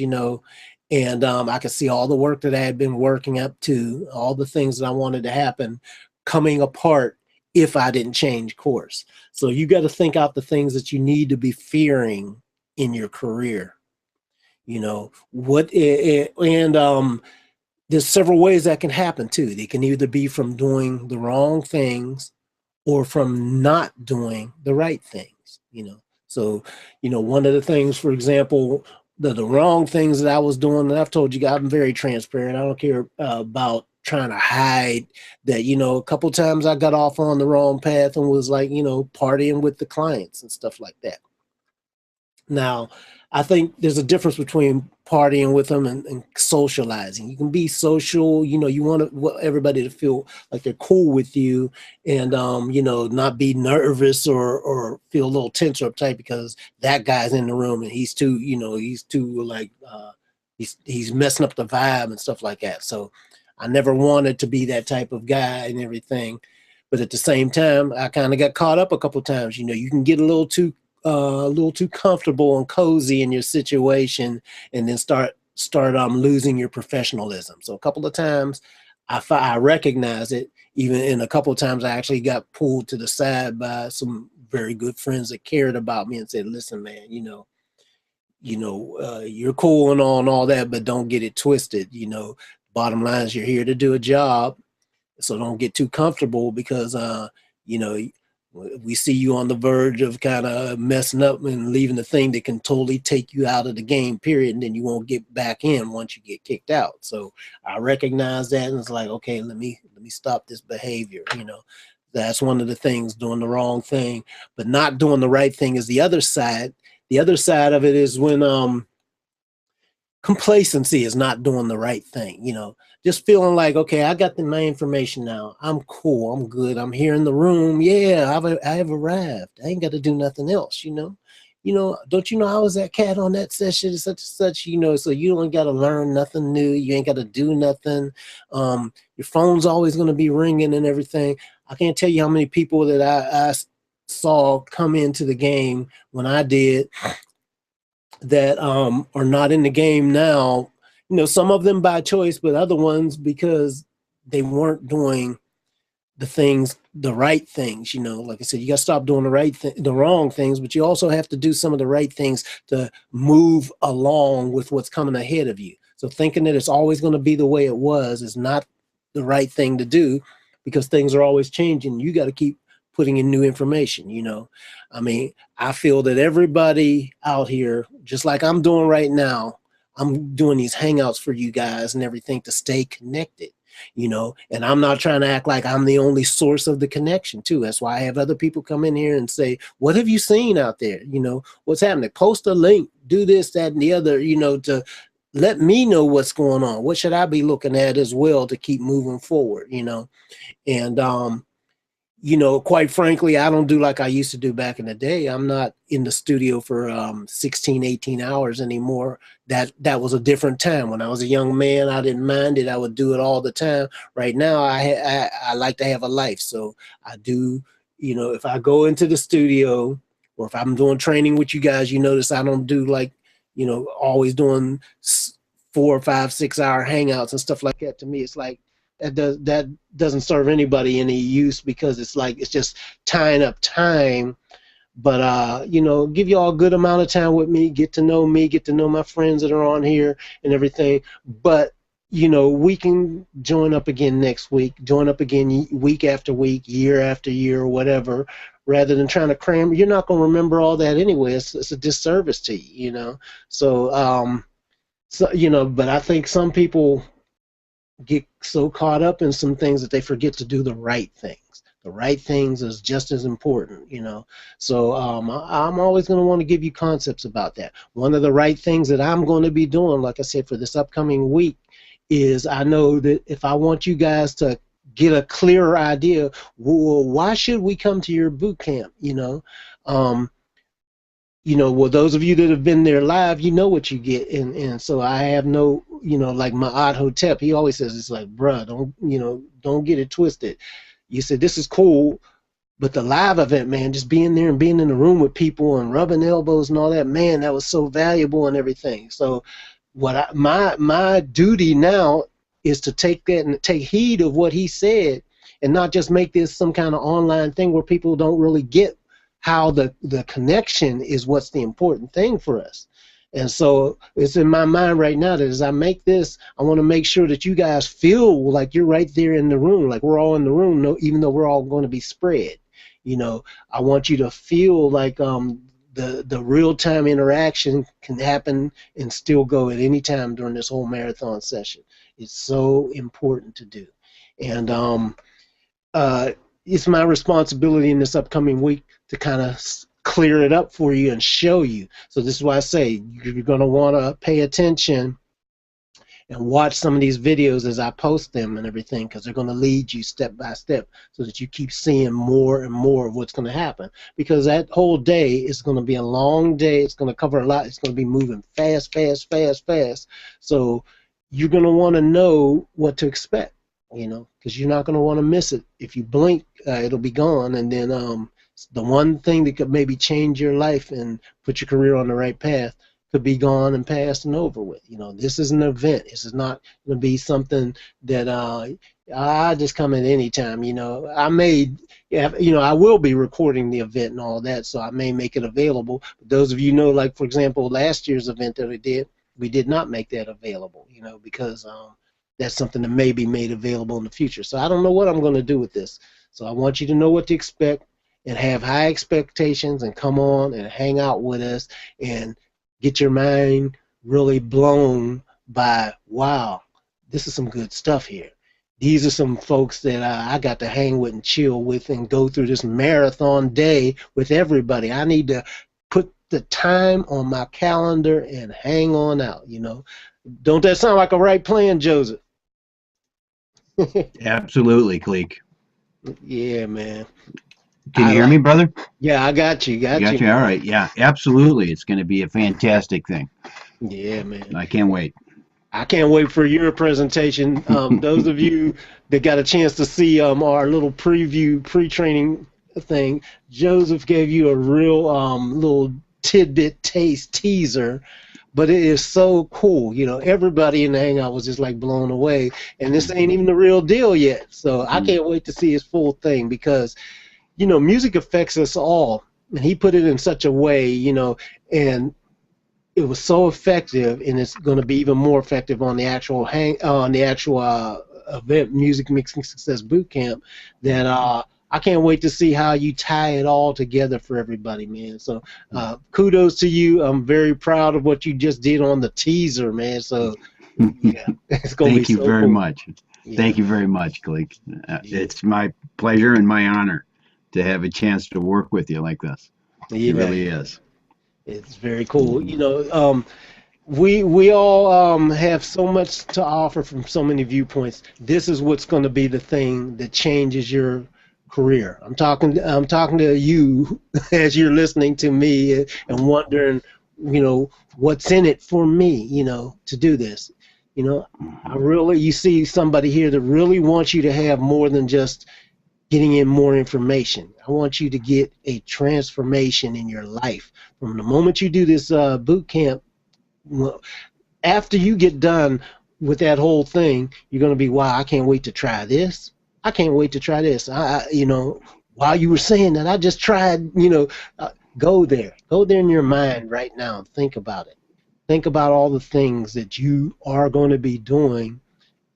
and I could see all the work that I had been working up to, all the things that I wanted to happen coming apart if I didn't change course. So you got to think out the things that you need to be fearing in your career. And there's several ways that can happen too. They can either be from doing the wrong things or from not doing the right things. So, one of the things, for example, the wrong things that I was doing, and I've told you guys, I'm very transparent. I don't care about trying to hide that, a couple times I got off on the wrong path and was like, partying with the clients and stuff like that. Now, I think there's a difference between partying with them and socializing. You can be social, you want everybody to feel like they're cool with you and, not be nervous or feel a little tense or uptight because that guy's in the room and he's too like, he's messing up the vibe and stuff like that. So I never wanted to be that type of guy and everything. But at the same time, I kind of got caught up a couple of times. You can get a little too comfortable and cozy in your situation and then start losing your professionalism. So a couple of times I recognize it, even in a couple of times I actually got pulled to the side by some very good friends that cared about me and said, listen, man, you're cool and all that, but don't get it twisted. Bottom line is you're here to do a job. So don't get too comfortable because, we see you on the verge of kind of messing up and leaving the thing that can totally take you out of the game, period. And then you won't get back in once you get kicked out. So I recognize that. And it's like, okay, let me stop this behavior. That's one of the things, doing the wrong thing, but not doing the right thing is the other side. The other side of it is when, complacency is not doing the right thing, just feeling like, okay, I got my information now. I'm cool. I'm good. I'm here in the room. Yeah, I have arrived. I ain't got to do nothing else, don't you know I was that cat on that session, such and such, so you don't got to learn nothing new. You ain't got to do nothing. Your phone's always going to be ringing and everything. I can't tell you how many people that I saw come into the game when I did that are not in the game now. Some of them by choice, but other ones because they weren't doing the right things. Like I said, you got to stop doing the wrong things, but you also have to do some of the right things to move along with what's coming ahead of you. So thinking that it's always going to be the way it was is not the right thing to do, because things are always changing. You got to keep putting in new information. I feel that everybody out here, just like I'm doing right now, I'm doing these hangouts for you guys and everything to stay connected, and I'm not trying to act like I'm the only source of the connection too. That's why I have other people come in here and say, what have you seen out there? What's happening? Post a link, do this, that, and the other, to let me know what's going on. What should I be looking at as well to keep moving forward, and, quite frankly, I don't do like I used to do back in the day. I'm not in the studio for 16, 18 hours anymore. That was a different time. When I was a young man, I didn't mind it. I would do it all the time. Right now, I like to have a life. So I do, if I go into the studio, or if I'm doing training with you guys, you notice I don't do like, always doing 4 or 5 6 hour hangouts and stuff like that. To me, it's like that doesn't serve anybody any use, because it's like it's just tying up time. But give you all a good amount of time with me, get to know me, get to know my friends that are on here and everything. But we can join up again next week, join up again week after week, year after year, or whatever, rather than trying to cram. You're not going to remember all that anyway. It's a disservice to you, So, but I think some people get so caught up in some things that they forget to do the right things. The right things is just as important, So I'm always going to want to give you concepts about that. One of the right things that I'm going to be doing, like I said, for this upcoming week, is I know that if I want you guys to get a clearer idea, well, why should we come to your boot camp? Well, those of you that have been there live, you know what you get, and so I have no, like Ma'at Hotep, he always says, it's like, bruh, don't get it twisted. You said this is cool, but the live event, man, just being there and being in the room with people and rubbing elbows and all that, man, that was so valuable and everything. So my duty now is to take that and take heed of what he said, and not just make this some kind of online thing where people don't really get how the connection is what's the important thing for us. And so it's in my mind right now that as I make this, I want to make sure that you guys feel like you're right there in the room, like we're all in the room, even though we're all going to be spread. I want you to feel like the real-time interaction can happen and still go at any time during this whole marathon session. It's so important to do. And it's my responsibility in this upcoming week to kind of clear it up for you and show you. So this is why I say you're going to want to pay attention and watch some of these videos as I post them and everything, because they're going to lead you step by step so that you keep seeing more and more of what's going to happen. Because that whole day is going to be a long day. It's going to cover a lot. It's going to be moving fast, fast, fast, fast. So you're going to want to know what to expect, because you're not going to want to miss it. If you blink, it'll be gone, and then the one thing that could maybe change your life and put your career on the right path could be gone and past and over with. This is an event. This is not going to be something that I just come at any time. I will be recording the event and all that, so I may make it available. But those of you know, like for example, last year's event that we did not make that available, because that's something that may be made available in the future. So I don't know what I'm going to do with this. So I want you to know what to expect and have high expectations and come on and hang out with us and get your mind really blown by, wow, this is some good stuff here. These are some folks that I got to hang with and chill with and go through this marathon day with everybody. I need to put the time on my calendar and hang on out, Don't that sound like a right plan, Joseph? Absolutely, Khaliq. Yeah, man. Can you hear me, brother? Yeah, I got you. Got you. All right. Yeah, absolutely. It's going to be a fantastic thing. Yeah, man. I can't wait. I can't wait for your presentation. Those of you that got a chance to see our little preview, pre-training thing, Joseph gave you a real little tidbit teaser, but it is so cool. Everybody in the Hangout was just like blown away, and this ain't even the real deal yet. So I can't wait to see his full thing, because music affects us all, and he put it in such a way, and it was so effective, and it's going to be even more effective on the actual event, Music Mixing Success Bootcamp, that I can't wait to see how you tie it all together for everybody, man. So kudos to you. I'm very proud of what you just did on the teaser, man. So yeah, it's going to be so cool. Thank you very much. Yeah. Thank you very much, Khaliq. It's my pleasure and my honor to have a chance to work with you like this. Yeah. It really is. It's very cool. We all have so much to offer from so many viewpoints. This is what's going to be the thing that changes your career. I'm talking to you as you're listening to me and wondering, what's in it for me, to do this. You see somebody here that really wants you to have more than just getting in more information. I want you to get a transformation in your life. From the moment you do this boot camp, well, after you get done with that whole thing, you're going to be, wow, I can't wait to try this. I can't wait to try this. You know, while you were saying that, I just tried, you know, go there. Go there in your mind right now and think about it. Think about all the things that you are going to be doing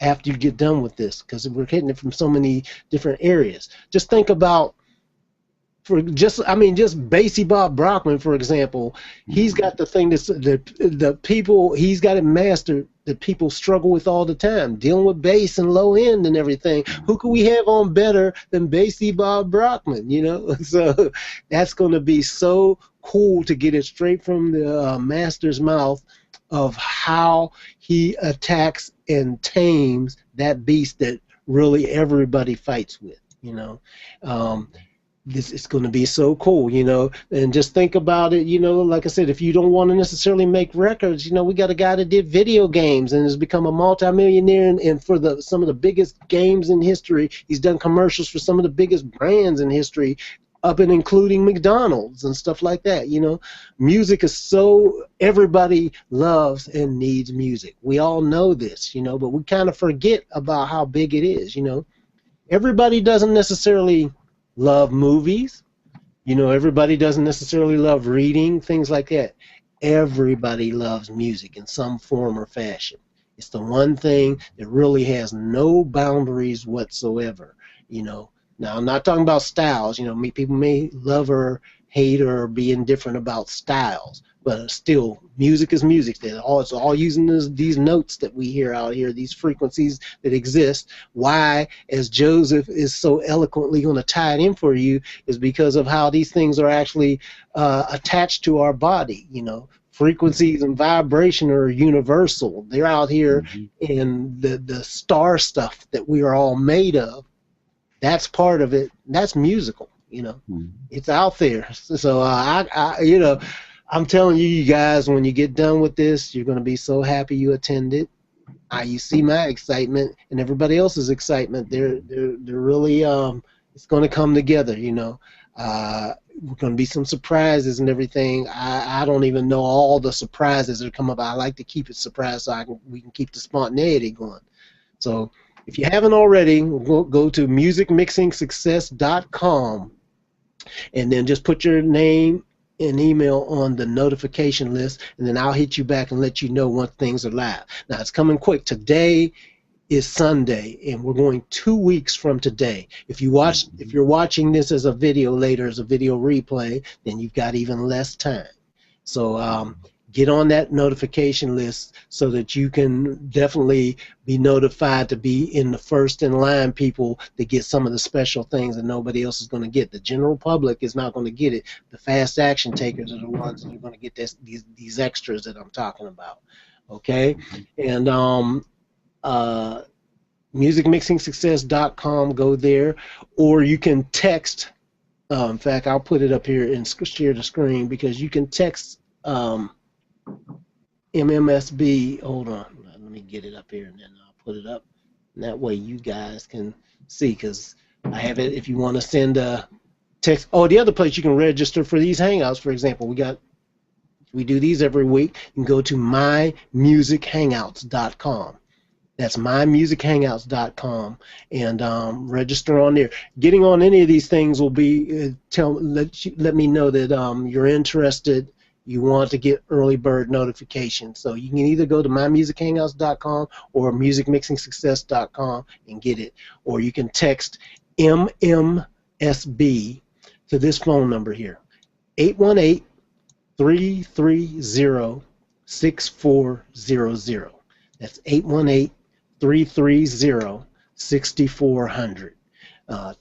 after you get done with this, because we're hitting it from so many different areas. Just think about, just Basie Bob Brockman, for example. He's got the thing that's the people, he's got it mastered that people struggle with all the time, dealing with bass and low end and everything. Who could we have on better than Basie Bob Brockman, you know? So that's going to be so cool to get it straight from the master's mouth of how he attacks and tames that beast that really everybody fights with, you know. This is going to be so cool, you know. And just think about it, you know, like I said, if you don't want to necessarily make records, you know, we got a guy that did video games and has become a multimillionaire, and for some of the biggest games in history. He's done commercials for some of the biggest brands in history, up and including McDonald's and stuff like that, you know. Music is so, everybody loves and needs music. We all know this, you know, but we kind of forget about how big it is, you know. Everybody doesn't necessarily love movies, you know. Everybody doesn't necessarily love reading, things like that. Everybody loves music in some form or fashion. It's the one thing that really has no boundaries whatsoever, you know. Now, I'm not talking about styles. You know, people may love or hate or be indifferent about styles, but still, music is music. It's all using these notes that we hear out here, these frequencies that exist. Why, as Joseph is so eloquently going to tie it in for you, is because of how these things are actually attached to our body, you know. Frequencies and vibration are universal. They're out here in the star stuff that we are all made of. That's part of it. That's musical, you know. It's out there. So you know, I'm telling you, you guys, when you get done with this, you're going to be so happy you attended. You see my excitement and everybody else's excitement. They're really it's going to come together, you know. We're going to be some surprises and everything. I don't even know all the surprises that come up. I like to keep it surprise so we can keep the spontaneity going. So if you haven't already, go to musicmixingsuccess.com and then just put your name and email on the notification list, and then I'll hit you back and let you know once things are live. Now, it's coming quick. Today is Sunday, and we're going 2 weeks from today. If you're watching this as a video later, as a video replay, then you've got even less time. So get on that notification list so that you can definitely be notified to be in the first in line people to get some of the special things that nobody else is going to get. The general public is not going to get it. The fast action takers are the ones that are going to get these extras that I'm talking about. Okay? And musicmixingsuccess.com, go there, or you can text. In fact, I'll put it up here and share the screen, because you can text MMSB. Hold on, let me get it up here and then I'll put it up, and that way you guys can see, because I have it. If you want to send a text, the other place you can register for these Hangouts, for example, we do these every week. You can go to mymusichangouts.com. That's mymusichangouts.com, and register on there. Getting on any of these things will be let me know that you're interested. You want to get early bird notifications. So you can either go to mymusichangouts.com or musicmixingsuccess.com and get it. Or you can text MMSB to this phone number here, 818-330-6400. That's 818-330-6400.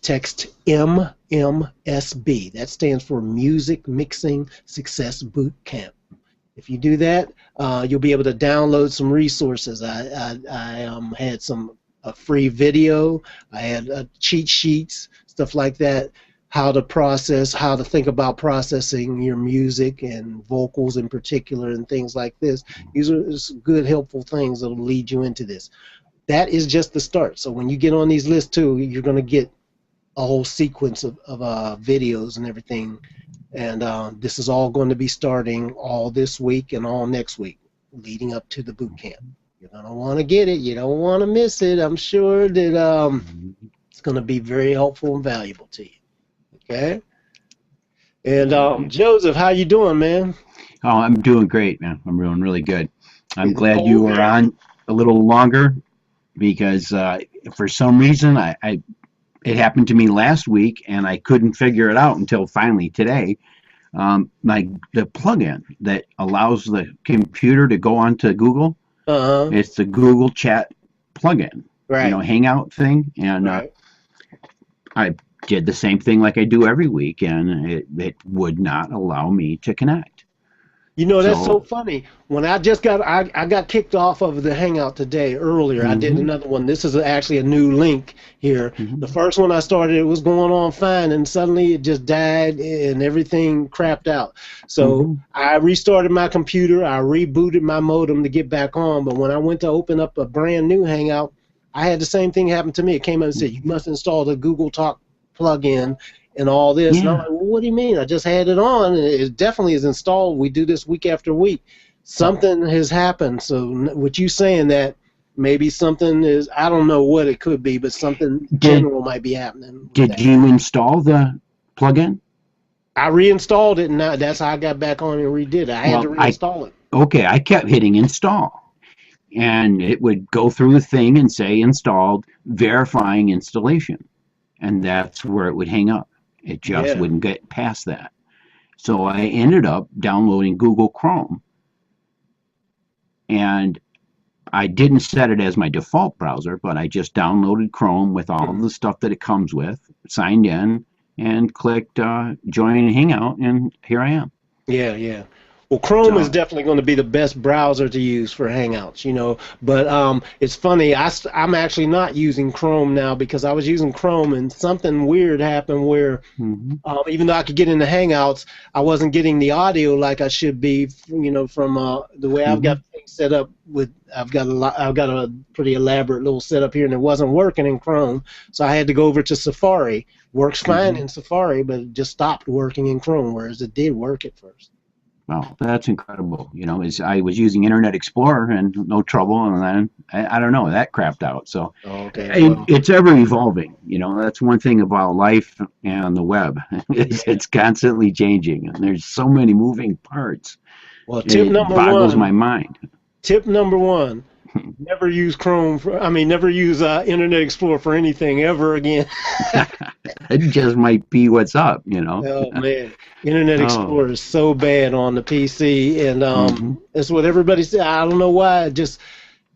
Text MMSB. That stands for Music Mixing Success Boot Camp. If you do that, you'll be able to download some resources. I had a free video. I had cheat sheets, stuff like that. How to think about processing your music and vocals in particular, and things like this. These are good, helpful things that will lead you into this. That is just the start. So when you get on these lists too, you're going to get a whole sequence of videos and everything. And this is all going to be starting all this week and all next week, leading up to the boot camp. You're going to want to get it. You don't want to miss it. I'm sure that it's going to be very helpful and valuable to you. Okay? And Joseph, how you doing, man? Oh, I'm doing great, man. I'm doing really good. I'm glad you were on a little longer because for some reason it happened to me last week and I couldn't figure it out until finally today. The plugin that allows the computer to go onto Google, it's the Google Chat plugin, right. Hangout thing, and I did the same thing like I do every week, and it would not allow me to connect. That's so funny. When I got kicked off of the Hangout today earlier. I did another one. This is actually a new link here. The first one I started, it was going on fine, and suddenly it just died and everything crapped out. So I restarted my computer. I rebooted my modem to get back on. But when I went to open up a brand new Hangout, I had the same thing happen to me. It came up and said, you must install the Google Talk plugin and all this. Yeah. And I'm like, well, what do you mean? I just had it on, and it definitely is installed. We do this week after week. Something has happened. So what you saying that maybe something is, I don't know what it could be, but something general might be happening. Did you install the plugin? I reinstalled it, and that's how I got back on and redid it. I had to reinstall it. Okay, I kept hitting install, and it would go through the thing and say installed, verifying installation, and that's where it would hang up. It just wouldn't get past that. So I ended up downloading Google Chrome, and I didn't set it as my default browser, but I just downloaded Chrome with all of the stuff that it comes with, signed in, and clicked join Hangout, and here I am. Yeah. Well, Chrome is definitely going to be the best browser to use for Hangouts, But it's funny, I'm actually not using Chrome now because I was using Chrome and something weird happened where even though I could get into Hangouts, I wasn't getting the audio like I should be, from the way I've got things set up with. I've got a pretty elaborate little setup here, and it wasn't working in Chrome, so I had to go over to Safari. Works fine in Safari, but it just stopped working in Chrome, whereas it did work at first. Well, that's incredible. I was using Internet Explorer and no trouble, and then I don't know, that crapped out. So it's ever evolving. That's one thing about life and the web. It's constantly changing, and there's so many moving parts. Well, tip number one boggles my mind. Tip number one: never use never use Internet Explorer for anything ever again. It just might be what's up, Oh man, Internet Explorer is so bad on the PC, and that's what everybody said. I don't know why.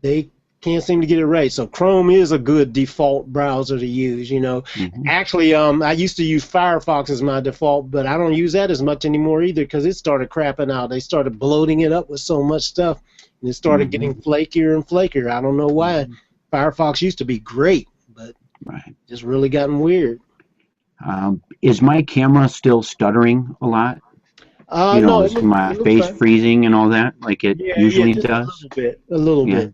They can't seem to get it right. So Chrome is a good default browser to use. Actually, I used to use Firefox as my default, but I don't use that as much anymore either because it started crapping out. They started bloating it up with so much stuff. And it started getting flakier and flakier. I don't know why. Firefox used to be great, but just really gotten weird. Is my camera still stuttering a lot? No, is my face freezing and all that like it usually does? A little bit.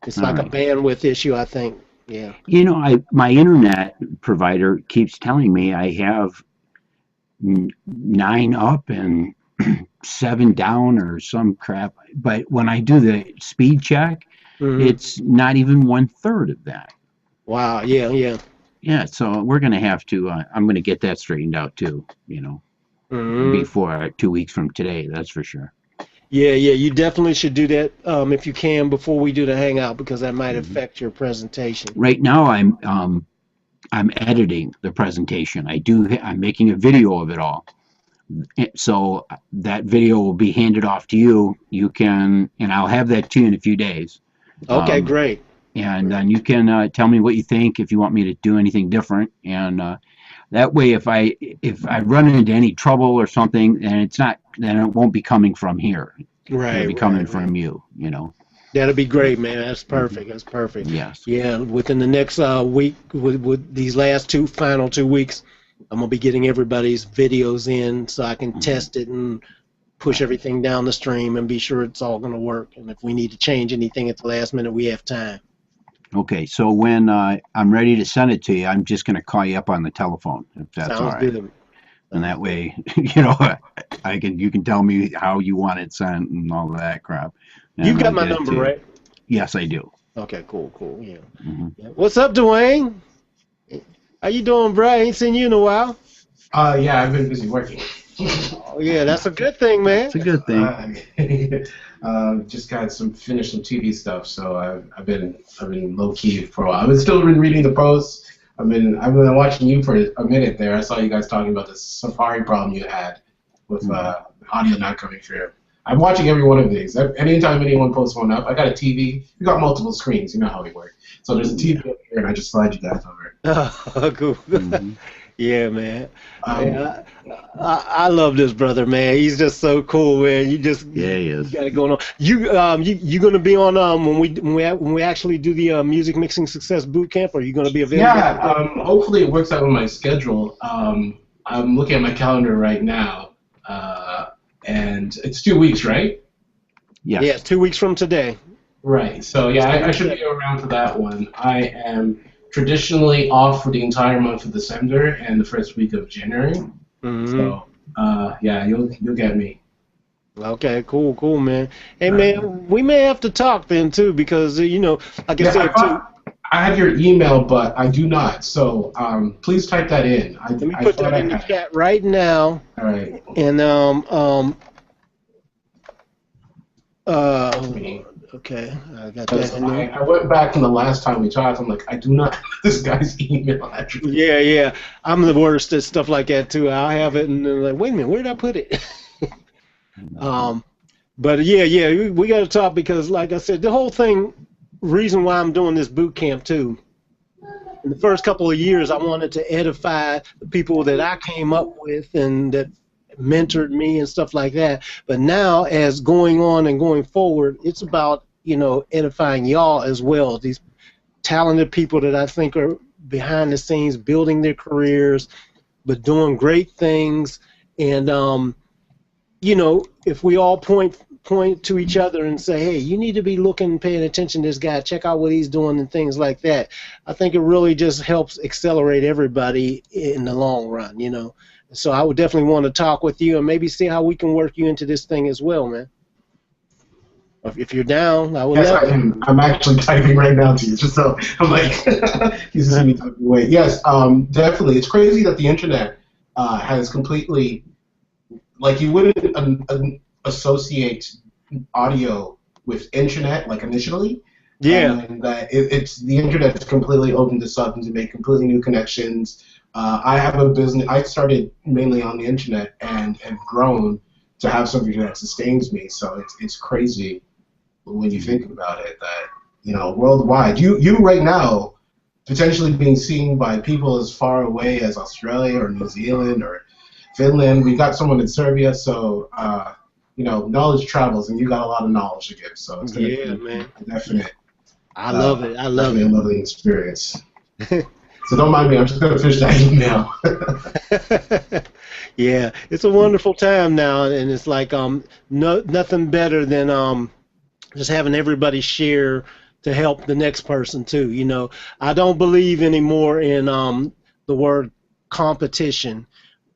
It's like a bandwidth issue, I think. Yeah. My internet provider keeps telling me I have 9 up and 7 down or some crap, but when I do the speed check, it's not even 1/3 of that. Wow. Yeah. So we're gonna have to. I'm gonna get that straightened out too. Before 2 weeks from today, that's for sure. Yeah. You definitely should do that if you can before we do the Hangout because that might affect your presentation. Right now, I'm editing the presentation. I'm making a video of it all. So that video will be handed off to you. You can, and I'll have that to you in a few days. Okay, great. And then you can tell me what you think if you want me to do anything different. And that way, if I run into any trouble or something, and then it won't be coming from here. Right. It'll be coming from you. That'll be great, man. That's perfect. That's perfect. Yes. Yeah. Within the next week, with these last final 2 weeks, I'm going to be getting everybody's videos in so I can test it and push everything down the stream and be sure it's all going to work. And if we need to change anything at the last minute, we have time. Okay, so when I'm ready to send it to you, I'm just going to call you up on the telephone, if that's all Sounds right. good. And Sounds that good. way, you can tell me how you want it sent and all of that crap, You've and got I'll my get it number, to you. right? Yes, I do. Okay, cool, cool. Yeah. Hmm. Yeah. What's up, Dwayne? How you doing, bro? I ain't seen you in a while. Yeah, I've been busy working. Oh yeah, that's a good thing, man. It's a good thing. uh, just got finished some TV stuff, so I've been low key for a while. I've been still been reading the posts. I've been watching you for a minute there. I saw you guys talking about the Safari problem you had with audio not coming through. I'm watching every one of these. Anytime anyone posts one up, I got a TV. We got multiple screens. You know how we work. So there's a TV up here, and I just slide you guys over. Oh, cool. Hmm. Yeah, man. Um, Yeah, I love this brother, man. He's just so cool, man. Yeah, he You is. got it going on. You gonna be on when we actually do the music mixing success boot camp? Are you gonna be available? Yeah, hopefully it works out with my schedule. I'm looking at my calendar right now, and it's 2 weeks, right? Yes. Yeah, 2 weeks from today. Right. So yeah, I should be around for that one. I am traditionally off for the entire month of December and the first week of January. Hmm. So yeah, you'll get me. Okay, cool, man. Hey, Right. man, we may have to talk then too, because like I Yeah, said too. I have your email, but I do not. So please type that in. Let me I put thought that I in the had. chat right now. All right. And hold on. Okay, I got that Because in there. I went back from the last time we talked. I'm like, I do not have this guy's email address. Yeah. I'm the worst at stuff like that too. I'll have it and then like, wait a minute, where did I put it? um, but yeah, we got to talk because, like I said, the whole thing. Reason why I'm doing this boot camp too. In the first couple of years, I wanted to edify the people that I came up with and that mentored me and stuff like that. But now, as going on and going forward, it's about edifying y'all as well. These talented people that I think are behind the scenes building their careers, but doing great things. And if we all point to each other and say, hey, you need to be looking, paying attention to this guy, check out what he's doing and things like that. I think it really just helps accelerate everybody in the long run, So I would definitely want to talk with you and maybe see how we can work you into this thing as well, man. If you're down, I would Yes, love I it. am. I'm actually typing right now to you, just so I'm like, he's just me typing away. Yes, definitely. It's crazy that the internet has completely, like, you wouldn't associate audio with internet like initially. Yeah. And that it's the internet has completely opened us up to make completely new connections. I have a business. I started mainly on the internet and have grown to have something that sustains me. So it's crazy when you think about it that worldwide, you right now potentially being seen by people as far away as Australia or New Zealand or Finland. We got someone in Serbia, so knowledge travels, and you got a lot of knowledge to give. So it's gonna be Man. a definite. I love it. I love definitely a lovely experience. So don't mind me. I'm just gonna finish that email. it. Yeah, it's a wonderful time now, and it's like nothing better than just having everybody share to help the next person too. I don't believe anymore in the word competition,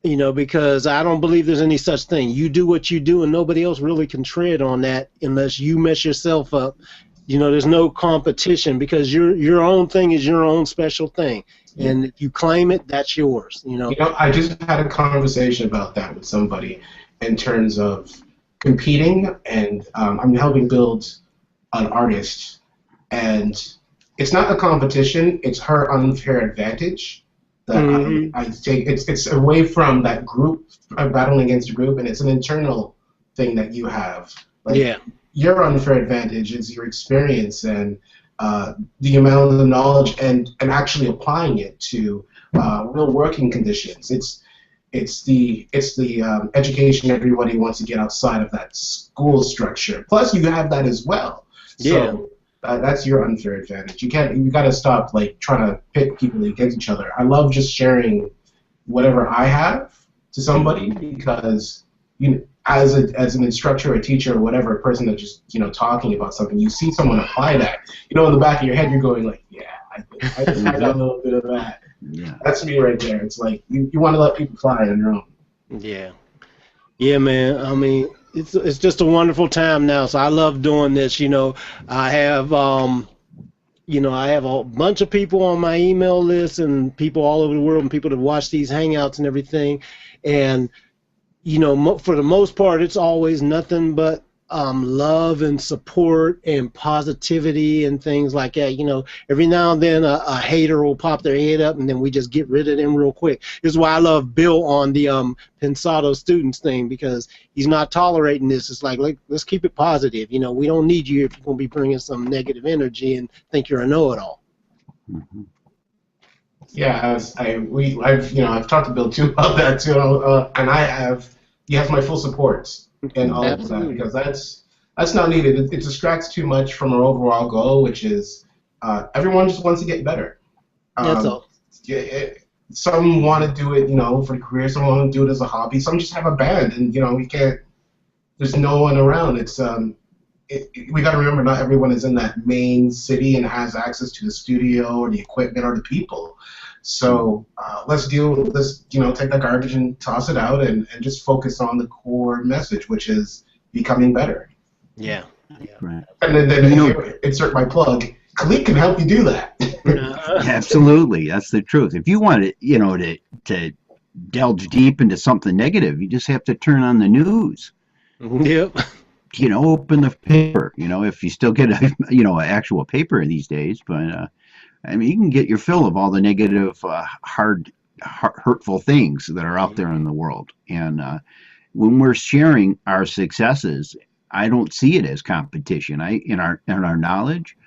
because I don't believe there's any such thing. You do what you do, and nobody else really can tread on that unless you mess yourself up. There's no competition because your own thing is your own special thing, and if you claim it, that's yours. I just had a conversation about that with somebody in terms of competing, and I'm helping build an artist, and it's not a competition. It's her unfair advantage that I take. It's away from that group, battling against a group, and it's an internal thing that you have. Like, Yeah. Your unfair advantage is your experience and the amount of knowledge and actually applying it to real working conditions. It's the education everybody wants to get outside of that school structure. Plus, you have that as well. So that's your unfair advantage. You got to stop trying to pit people against each other. I love just sharing whatever I have to somebody because as an instructor or teacher or whatever, a person that's just talking about something, you see someone apply that, in the back of your head you're going like, yeah, I tried a little bit of that. Yeah. That's me right there. It's like you want to let people fly on your own. Yeah. Yeah, man. I mean, it's just a wonderful time now. So I love doing this. I have I have a bunch of people on my email list and people all over the world and people that watch these Hangouts and everything. And for the most part, it's always nothing but love and support and positivity and things like that. Every now and then a hater will pop their head up and then we just get rid of them real quick. This is why I love Bill on the Pensado students thing, because he's not tolerating this. It's like, let's keep it positive. We don't need you if you're going to be bringing some negative energy and think you're a know-it-all. Mm-hmm. Yeah, I've talked to Bill too about that too, and he has my full support in all of that, because that's not needed. It distracts too much from our overall goal, which is everyone just wants to get better. That's all. Some want to do it, for a career. Some want to do it as a hobby. Some just have a band, and we can't. There's no one around. It's we got to remember, not everyone is in that main city and has access to the studio or the equipment or the people. So let's take that garbage and toss it out and just focus on the core message, which is becoming better. Yeah. Right. And then insert my plug. Khaliq can help you do that. Absolutely, that's the truth. If you want to delve deep into something negative, you just have to turn on the news. Yep. Open the paper. If you still get an actual paper these days, but you can get your fill of all the negative, hurtful things that are out there in the world. And when we're sharing our successes, I don't see it as competition. In our knowledge,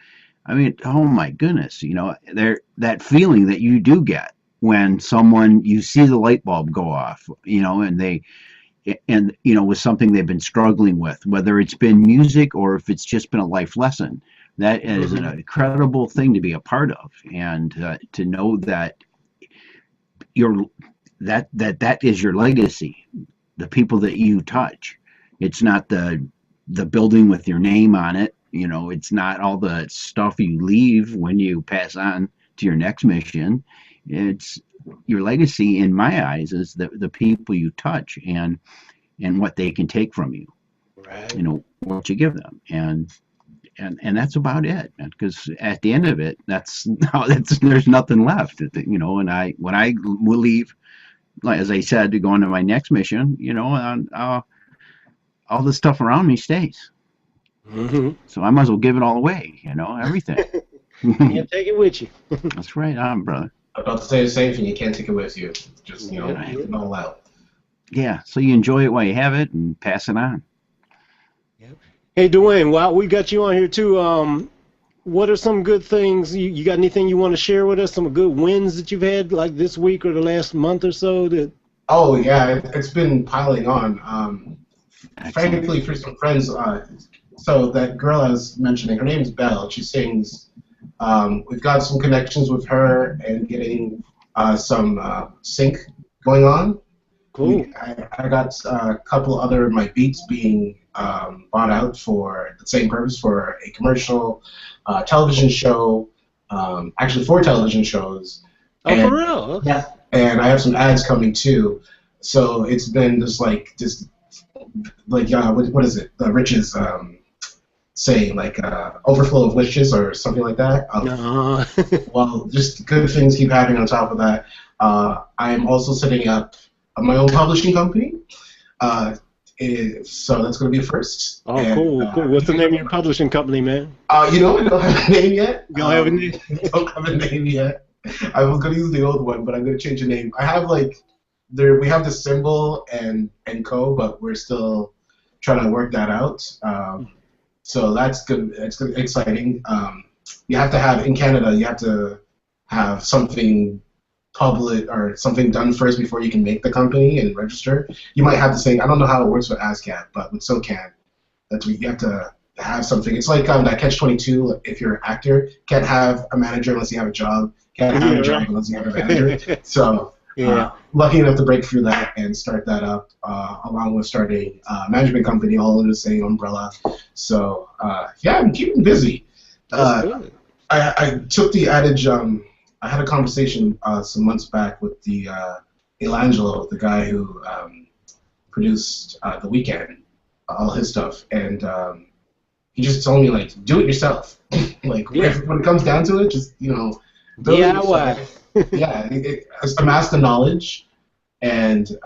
oh my goodness, that feeling that you do get when you see the light bulb go off, and with something they've been struggling with, whether it's been music or if it's just been a life lesson. That is an incredible thing to be a part of, and to know that that is your legacy, the people that you touch. It's not the building with your name on it. It's not all the stuff you leave when you pass on to your next mission. It's your legacy, in my eyes, is the people you touch and what they can take from you. Right. What you give them, and that's about it, because at the end of it, there's nothing left. And when I will leave, as I said, to go into my next mission, all the stuff around me stays. Mm-hmm. So I might as well give it all away, everything. You can't take it with you. That's right on, brother. I'm about to say the same thing. You can't take it with you. Just give it all out. Yeah, so you enjoy it while you have it and pass it on. Hey, Dwayne, while we got you on here too, what are some good things? You got anything you want to share with us? Some good wins that you've had, like this week or the last month or so? Oh yeah, it's been piling on. Frankly, for some friends, so that girl I was mentioning, her name is Belle. She sings. We've got some connections with her and getting some sync going on. Cool. I got a couple other of my beats being bought out for the same purpose, for a commercial television show, actually 4 television shows. Oh, for real? Okay. Yeah. And I have some ads coming too. So it's been what is it? The Riches saying, overflow of wishes or something like that. Well, just good things keep happening on top of that. I'm also setting up my own publishing company. So that's going to be a first. Oh, and, cool. What's the name of your publishing company, man? We don't have a name yet. You don't have a name? Don't have a name yet. I was going to use the old one, but I'm going to change the name. I have we have the symbol and co, but we're still trying to work that out. So that's good. It's good, exciting. You have to have, in Canada, you have to have something public or something done first before you can make the company and register. You might have to say, I don't know how it works with ASCAP, but with SOCAN, you have to have something. It's like that Catch-22. If you're an actor, can't have a manager unless you have a job. Can't have a job unless you have a manager. So Yeah. Lucky enough to break through that and start that up, along with starting a management company all under the same umbrella. So, yeah, I'm keeping busy. That's good. I took the adage. I had a conversation some months back with the Elangelo, the guy who produced The Weeknd, all his stuff, and he just told me, like, do it yourself. Like, when it comes down to it, just, build it yourself. Yeah, amass the knowledge, and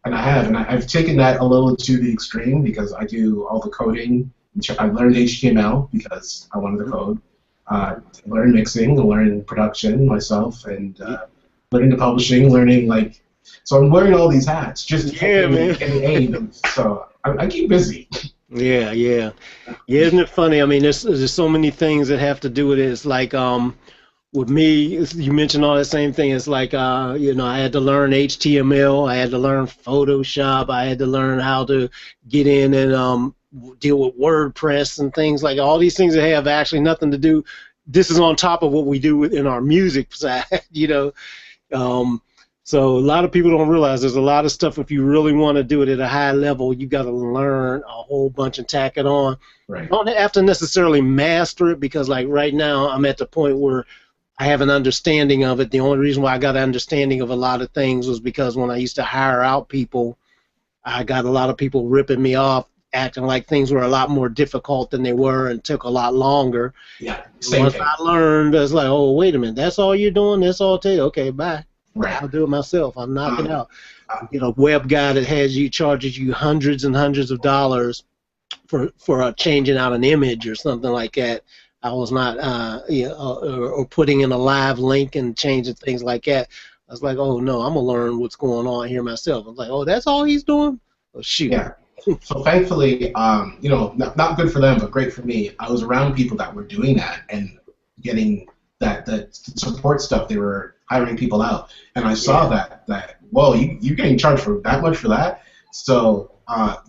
I've taken that a little to the extreme because I do all the coding. I learned HTML because I wanted to code. Learn mixing, learn production myself, and learning the publishing, so I'm wearing all these hats just man. in aid. So I keep busy. Yeah. Isn't it funny? I mean, there's so many things that have to do with it. It's like with me, you mentioned all the same thing. It's like I had to learn HTML, I had to learn Photoshop, I had to learn how to get in and deal with WordPress and things like all these things that have actually nothing to do. This is on top of what we do in our music side, So a lot of people don't realize there's a lot of stuff. If you really want to do it at a high level, you got to learn a whole bunch and tack it on. Right. You don't have to necessarily master it because, like right now, I'm at the point where I have an understanding of it. The only reason why I got an understanding of a lot of things was because when I used to hire out people, I got a lot of people ripping me off, acting like things were a lot more difficult than they were and took a lot longer. Yeah. Once I learned, it's like, oh, wait a minute, that's all you're doing? That's all it takes? Okay, bye. Right. I'll do it myself. I'm knocking out. Web guy that charges you hundreds and hundreds of dollars for changing out an image or something like that. I was not, or putting in a live link and changing things like that. I was like, oh no, I'm gonna learn what's going on here myself. I was like, oh, that's all he's doing? Oh shoot. Yeah. So thankfully, not good for them, but great for me. I was around people that were doing that and getting that support stuff. They were hiring people out, and I saw that whoa, you're getting charged for that much for that. So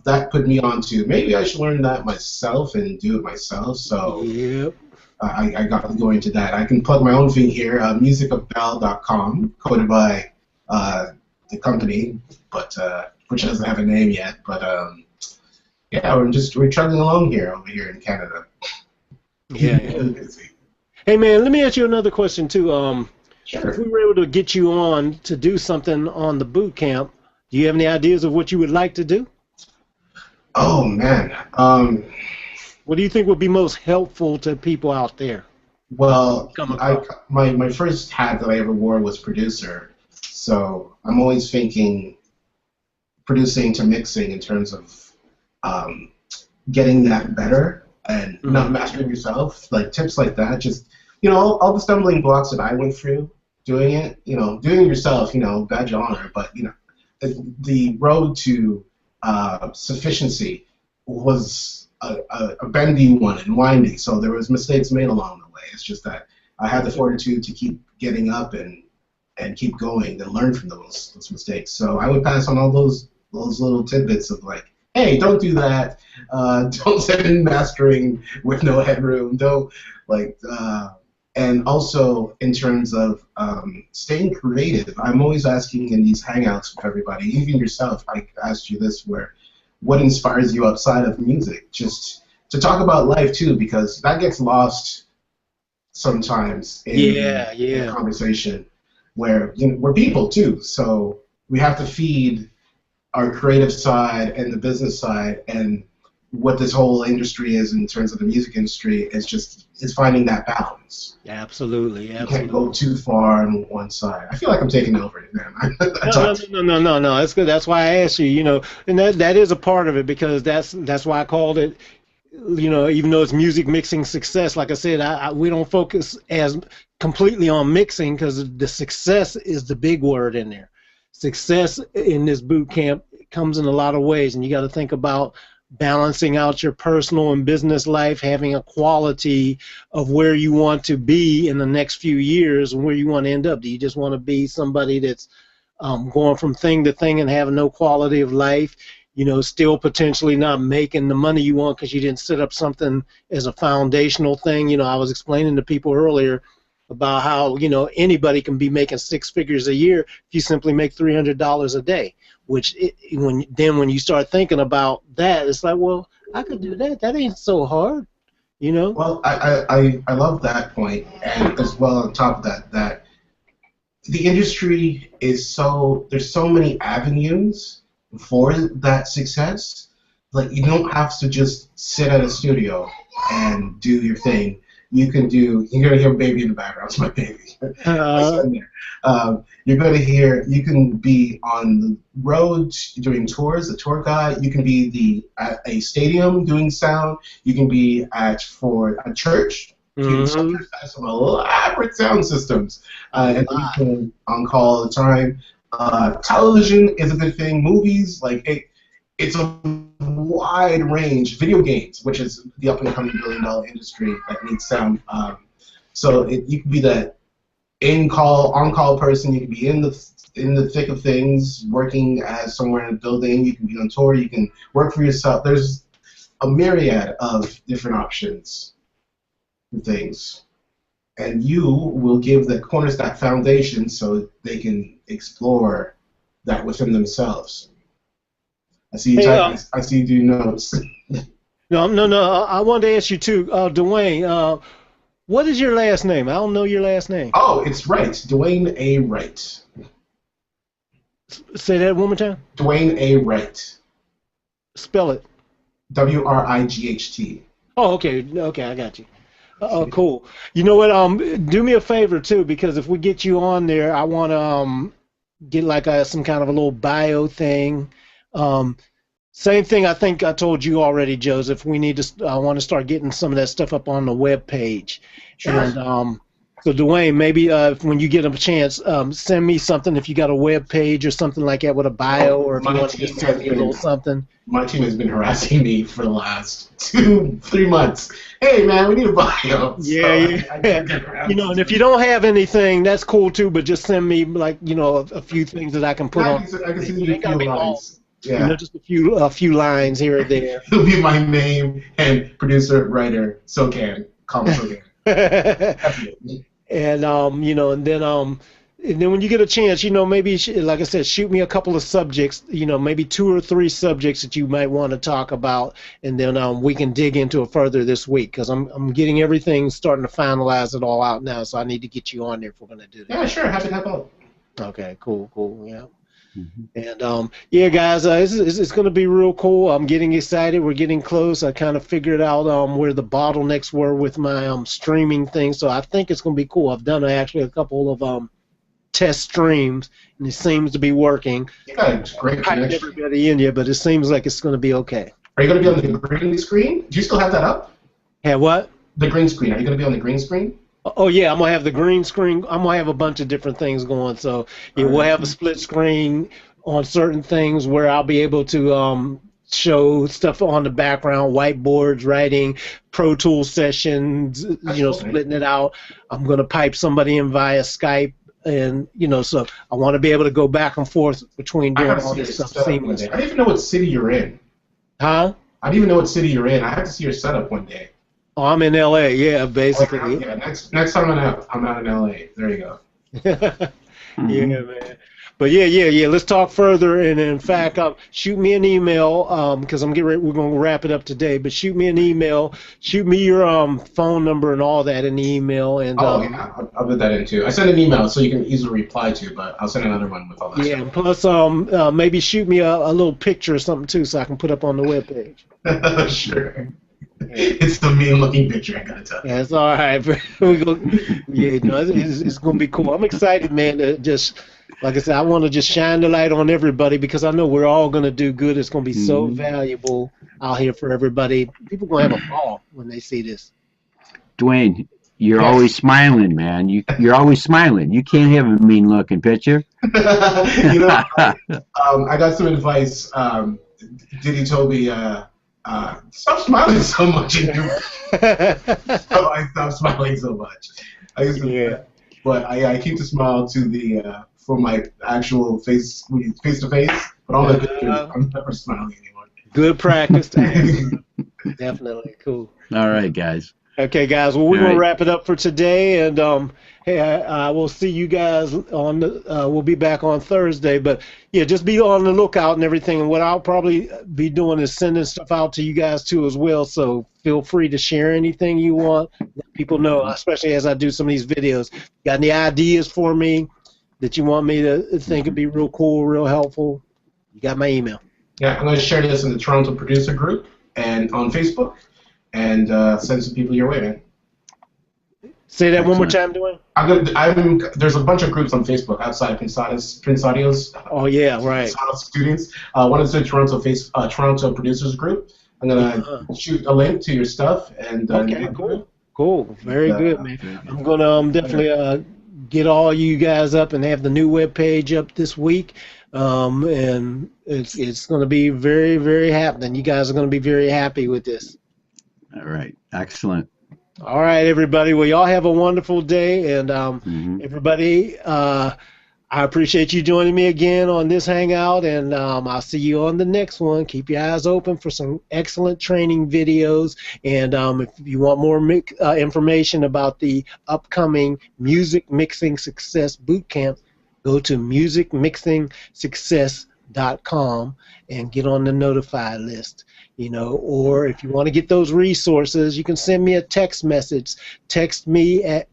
that put me on to maybe I should learn that myself and do it myself. So I got to go into that. I can plug my own thing here, musicofbell.com, coded by the company, but which doesn't have a name yet. But yeah, we're chugging along over here in Canada. Yeah. Hey man, let me ask you another question too. Sure. If we were able to get you on to do something on the boot camp, do you have any ideas of what you would like to do? Oh man. What do you think would be most helpful to people out there? Well, my first hat that I ever wore was producer, so I'm always thinking producing to mixing in terms of getting that better and not mastering yourself, like tips like that. Just all the stumbling blocks that I went through doing it, doing it yourself, badge of honor, but the road to sufficiency was a bendy one and windy, so there was mistakes made along the way. It's just that I had the fortitude to keep getting up and keep going and learn from those mistakes. So I would pass on all those little tidbits of like, hey, don't do that. Don't send in mastering with no headroom. Don't and also in terms of staying creative. I'm always asking in these hangouts with everybody, even yourself. I asked you this, what inspires you outside of music? Just to talk about life too, because that gets lost sometimes in the conversation. Where we're people too, so we have to feed our creative side and the business side, and what this whole industry is in terms of the music industry is finding that balance. Absolutely. You can't go too far on one side. I feel like I'm taking over it, man. No. That's good. That's why I asked you. And that is a part of it, because that's why I called it. Even though it's music mixing success, like I said, we don't focus as completely on mixing, because the success is the big word in there. Success in this boot camp comes in a lot of ways, and you got to think about balancing out your personal and business life, having a quality of where you want to be in the next few years and where you want to end up. Do you just want to be somebody that's going from thing to thing and having no quality of life? Still potentially not making the money you want because you didn't set up something as a foundational thing. I was explaining to people earlier, about how, you know, anybody can be making six figures a year if you simply make $300 a day. Which when you start thinking about that, it's like, well, I could do that. That ain't so hard, you know. Well, I love that point, and as well on top of that, that the industry is there's so many avenues for that success. Like, you don't have to just sit at a studio and do your thing. You're gonna hear a baby in the background. It's my baby. You're gonna hear. You can be on the road doing tours, a tour guide. You can be at a stadium doing sound. You can be for a church. Some churches have some elaborate sound systems, and you can on call all the time. Television is a good thing. Movies, like it's a wide range. Video games, which is the up and coming $1 billion industry that needs sound. So you can be that on call person. You can be in the thick of things, working as somewhere in a building. You can be on tour. You can work for yourself. There's a myriad of different options for things, and you will give the corners that foundation so they can explore that within themselves. I see you typing. I see you do notes. No. I wanted to ask you too, Dwayne. What is your last name? I don't know your last name. Oh, it's Wright. Dwayne A. Wright. Say that one more time. Dwayne A. Wright. Spell it. W-R-I-G-H-T. Oh, okay. Okay, I got you. Oh, cool. You know what? Do me a favor too, because if we get you on there, I want to get like some kind of a little bio thing. Same thing I think I told you already, Joseph. I want to start getting some of that stuff up on the web page. Sure. And so Dwayne, maybe when you get a chance, send me something if you got a web page or something like that with a bio, or if you want to just send me a little something. My team has been harassing me for the last 2-3 months. Hey man, we need a bio. Yeah. You know, and if you don't have anything, that's cool too. But just send me like, you know, a few things that I can put on. I can send you a few lines. Yeah. You know, just a few lines here or there. It'll be my name and producer, writer, SoCan. Call me SoCan. And you know, and then when you get a chance, you know, maybe like I said, shoot me a couple of subjects. You know, maybe 2 or 3 subjects that you might want to talk about, and then we can dig into it further this week, because I'm getting everything, starting to finalize it all out now. So I need to get you on there if we're going to do that. Yeah, sure. Happy to help out. Okay, cool, yeah. And yeah, guys, it's going to be real cool. I'm getting excited. We're getting close. I kind of figured out where the bottlenecks were with my streaming thing, so I think it's going to be cool. I've done actually a couple of test streams, and it seems to be working. You got a great connection. Everybody in here, but it seems like it's going to be okay. Are you going to be on the green screen? Do you still have that up? Have what? The green screen. Are you going to be on the green screen? Oh yeah, I'm gonna have the green screen. I'm gonna have a bunch of different things going. So yeah, we'll have a split screen on certain things where I'll be able to show stuff on the background, whiteboards, writing, Pro Tools sessions. You know, splitting it out. I'm gonna pipe somebody in via Skype, and you know, so I want to be able to go back and forth between doing all this stuff seamlessly. I don't even know what city you're in. Huh? I don't even know what city you're in. I have to see your setup one day. Oh, I'm in LA, yeah, basically. Oh, yeah, next time I'm out in LA. There you go. Yeah, man. But yeah. Let's talk further. And in fact, shoot me an email because we're going to wrap it up today. But shoot me an email. Shoot me your phone number and all that in the email. And yeah, I'll put that in too. I sent an email so you can easily reply to, but I'll send another one with all that. Yeah, and plus maybe shoot me a little picture or something too, so I can put up on the webpage. Sure. It's the mean-looking picture, I gotta tell you. Yeah, it's all right. It's gonna be cool. I'm excited, man. To just, like I said, I want to just shine the light on everybody because I know we're all gonna do good. It's gonna be so valuable out here for everybody. People gonna have a ball when they see this. Dwayne, you're always smiling, man. You're always smiling. You can't have a mean-looking picture. You know, I got some advice. Diddy told me. Stop smiling so much. So I stopped smiling so much. But I keep the smile for my actual face to face. But all the pictures, I'm never smiling anymore. Good practice. Definitely cool. All right, guys. Okay, guys. Well, we're All gonna right. wrap it up for today, and hey, I will see you guys on the. We'll be back on Thursday, but yeah, just be on the lookout and everything. And what I'll probably be doing is sending stuff out to you guys too as well. So feel free to share anything you want. Let people know, especially as I do some of these videos. Got any ideas for me that you want me to think would be real cool, real helpful? You got my email. Yeah, I'm going to share this in the Toronto Producer Group and on Facebook, and send some people your way, man. Say that one more Excellent. time, Dwayne. There's a bunch of groups on Facebook outside of Prince Audio's Oh yeah, right. students. One is the Toronto Producers Group. I'm gonna shoot a link to your stuff and Okay, cool. Cool. Very good, man. I'm gonna definitely get all you guys up and have the new web page up this week. And it's gonna be very, very happening. You guys are gonna be very happy with this. All right. Excellent. All right, everybody. Well, y'all have a wonderful day, and everybody, I appreciate you joining me again on this Hangout, and I'll see you on the next one. Keep your eyes open for some excellent training videos, and if you want more information about the upcoming Music Mixing Success Bootcamp, go to musicmixingsuccess.com and get on the notified list. You know, or if you want to get those resources, you can send me a text message. Text the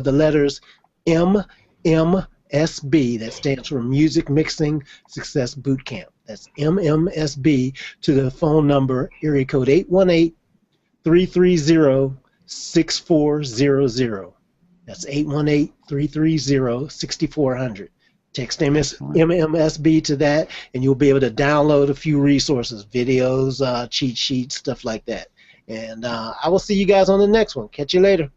letters MMSB. That stands for Music Mixing Success Bootcamp. That's MMSB to the phone number area code 818-330-6400. That's 818-330-6400. Text MMSB to that, and you'll be able to download a few resources, videos, cheat sheets, stuff like that. And I will see you guys on the next one. Catch you later.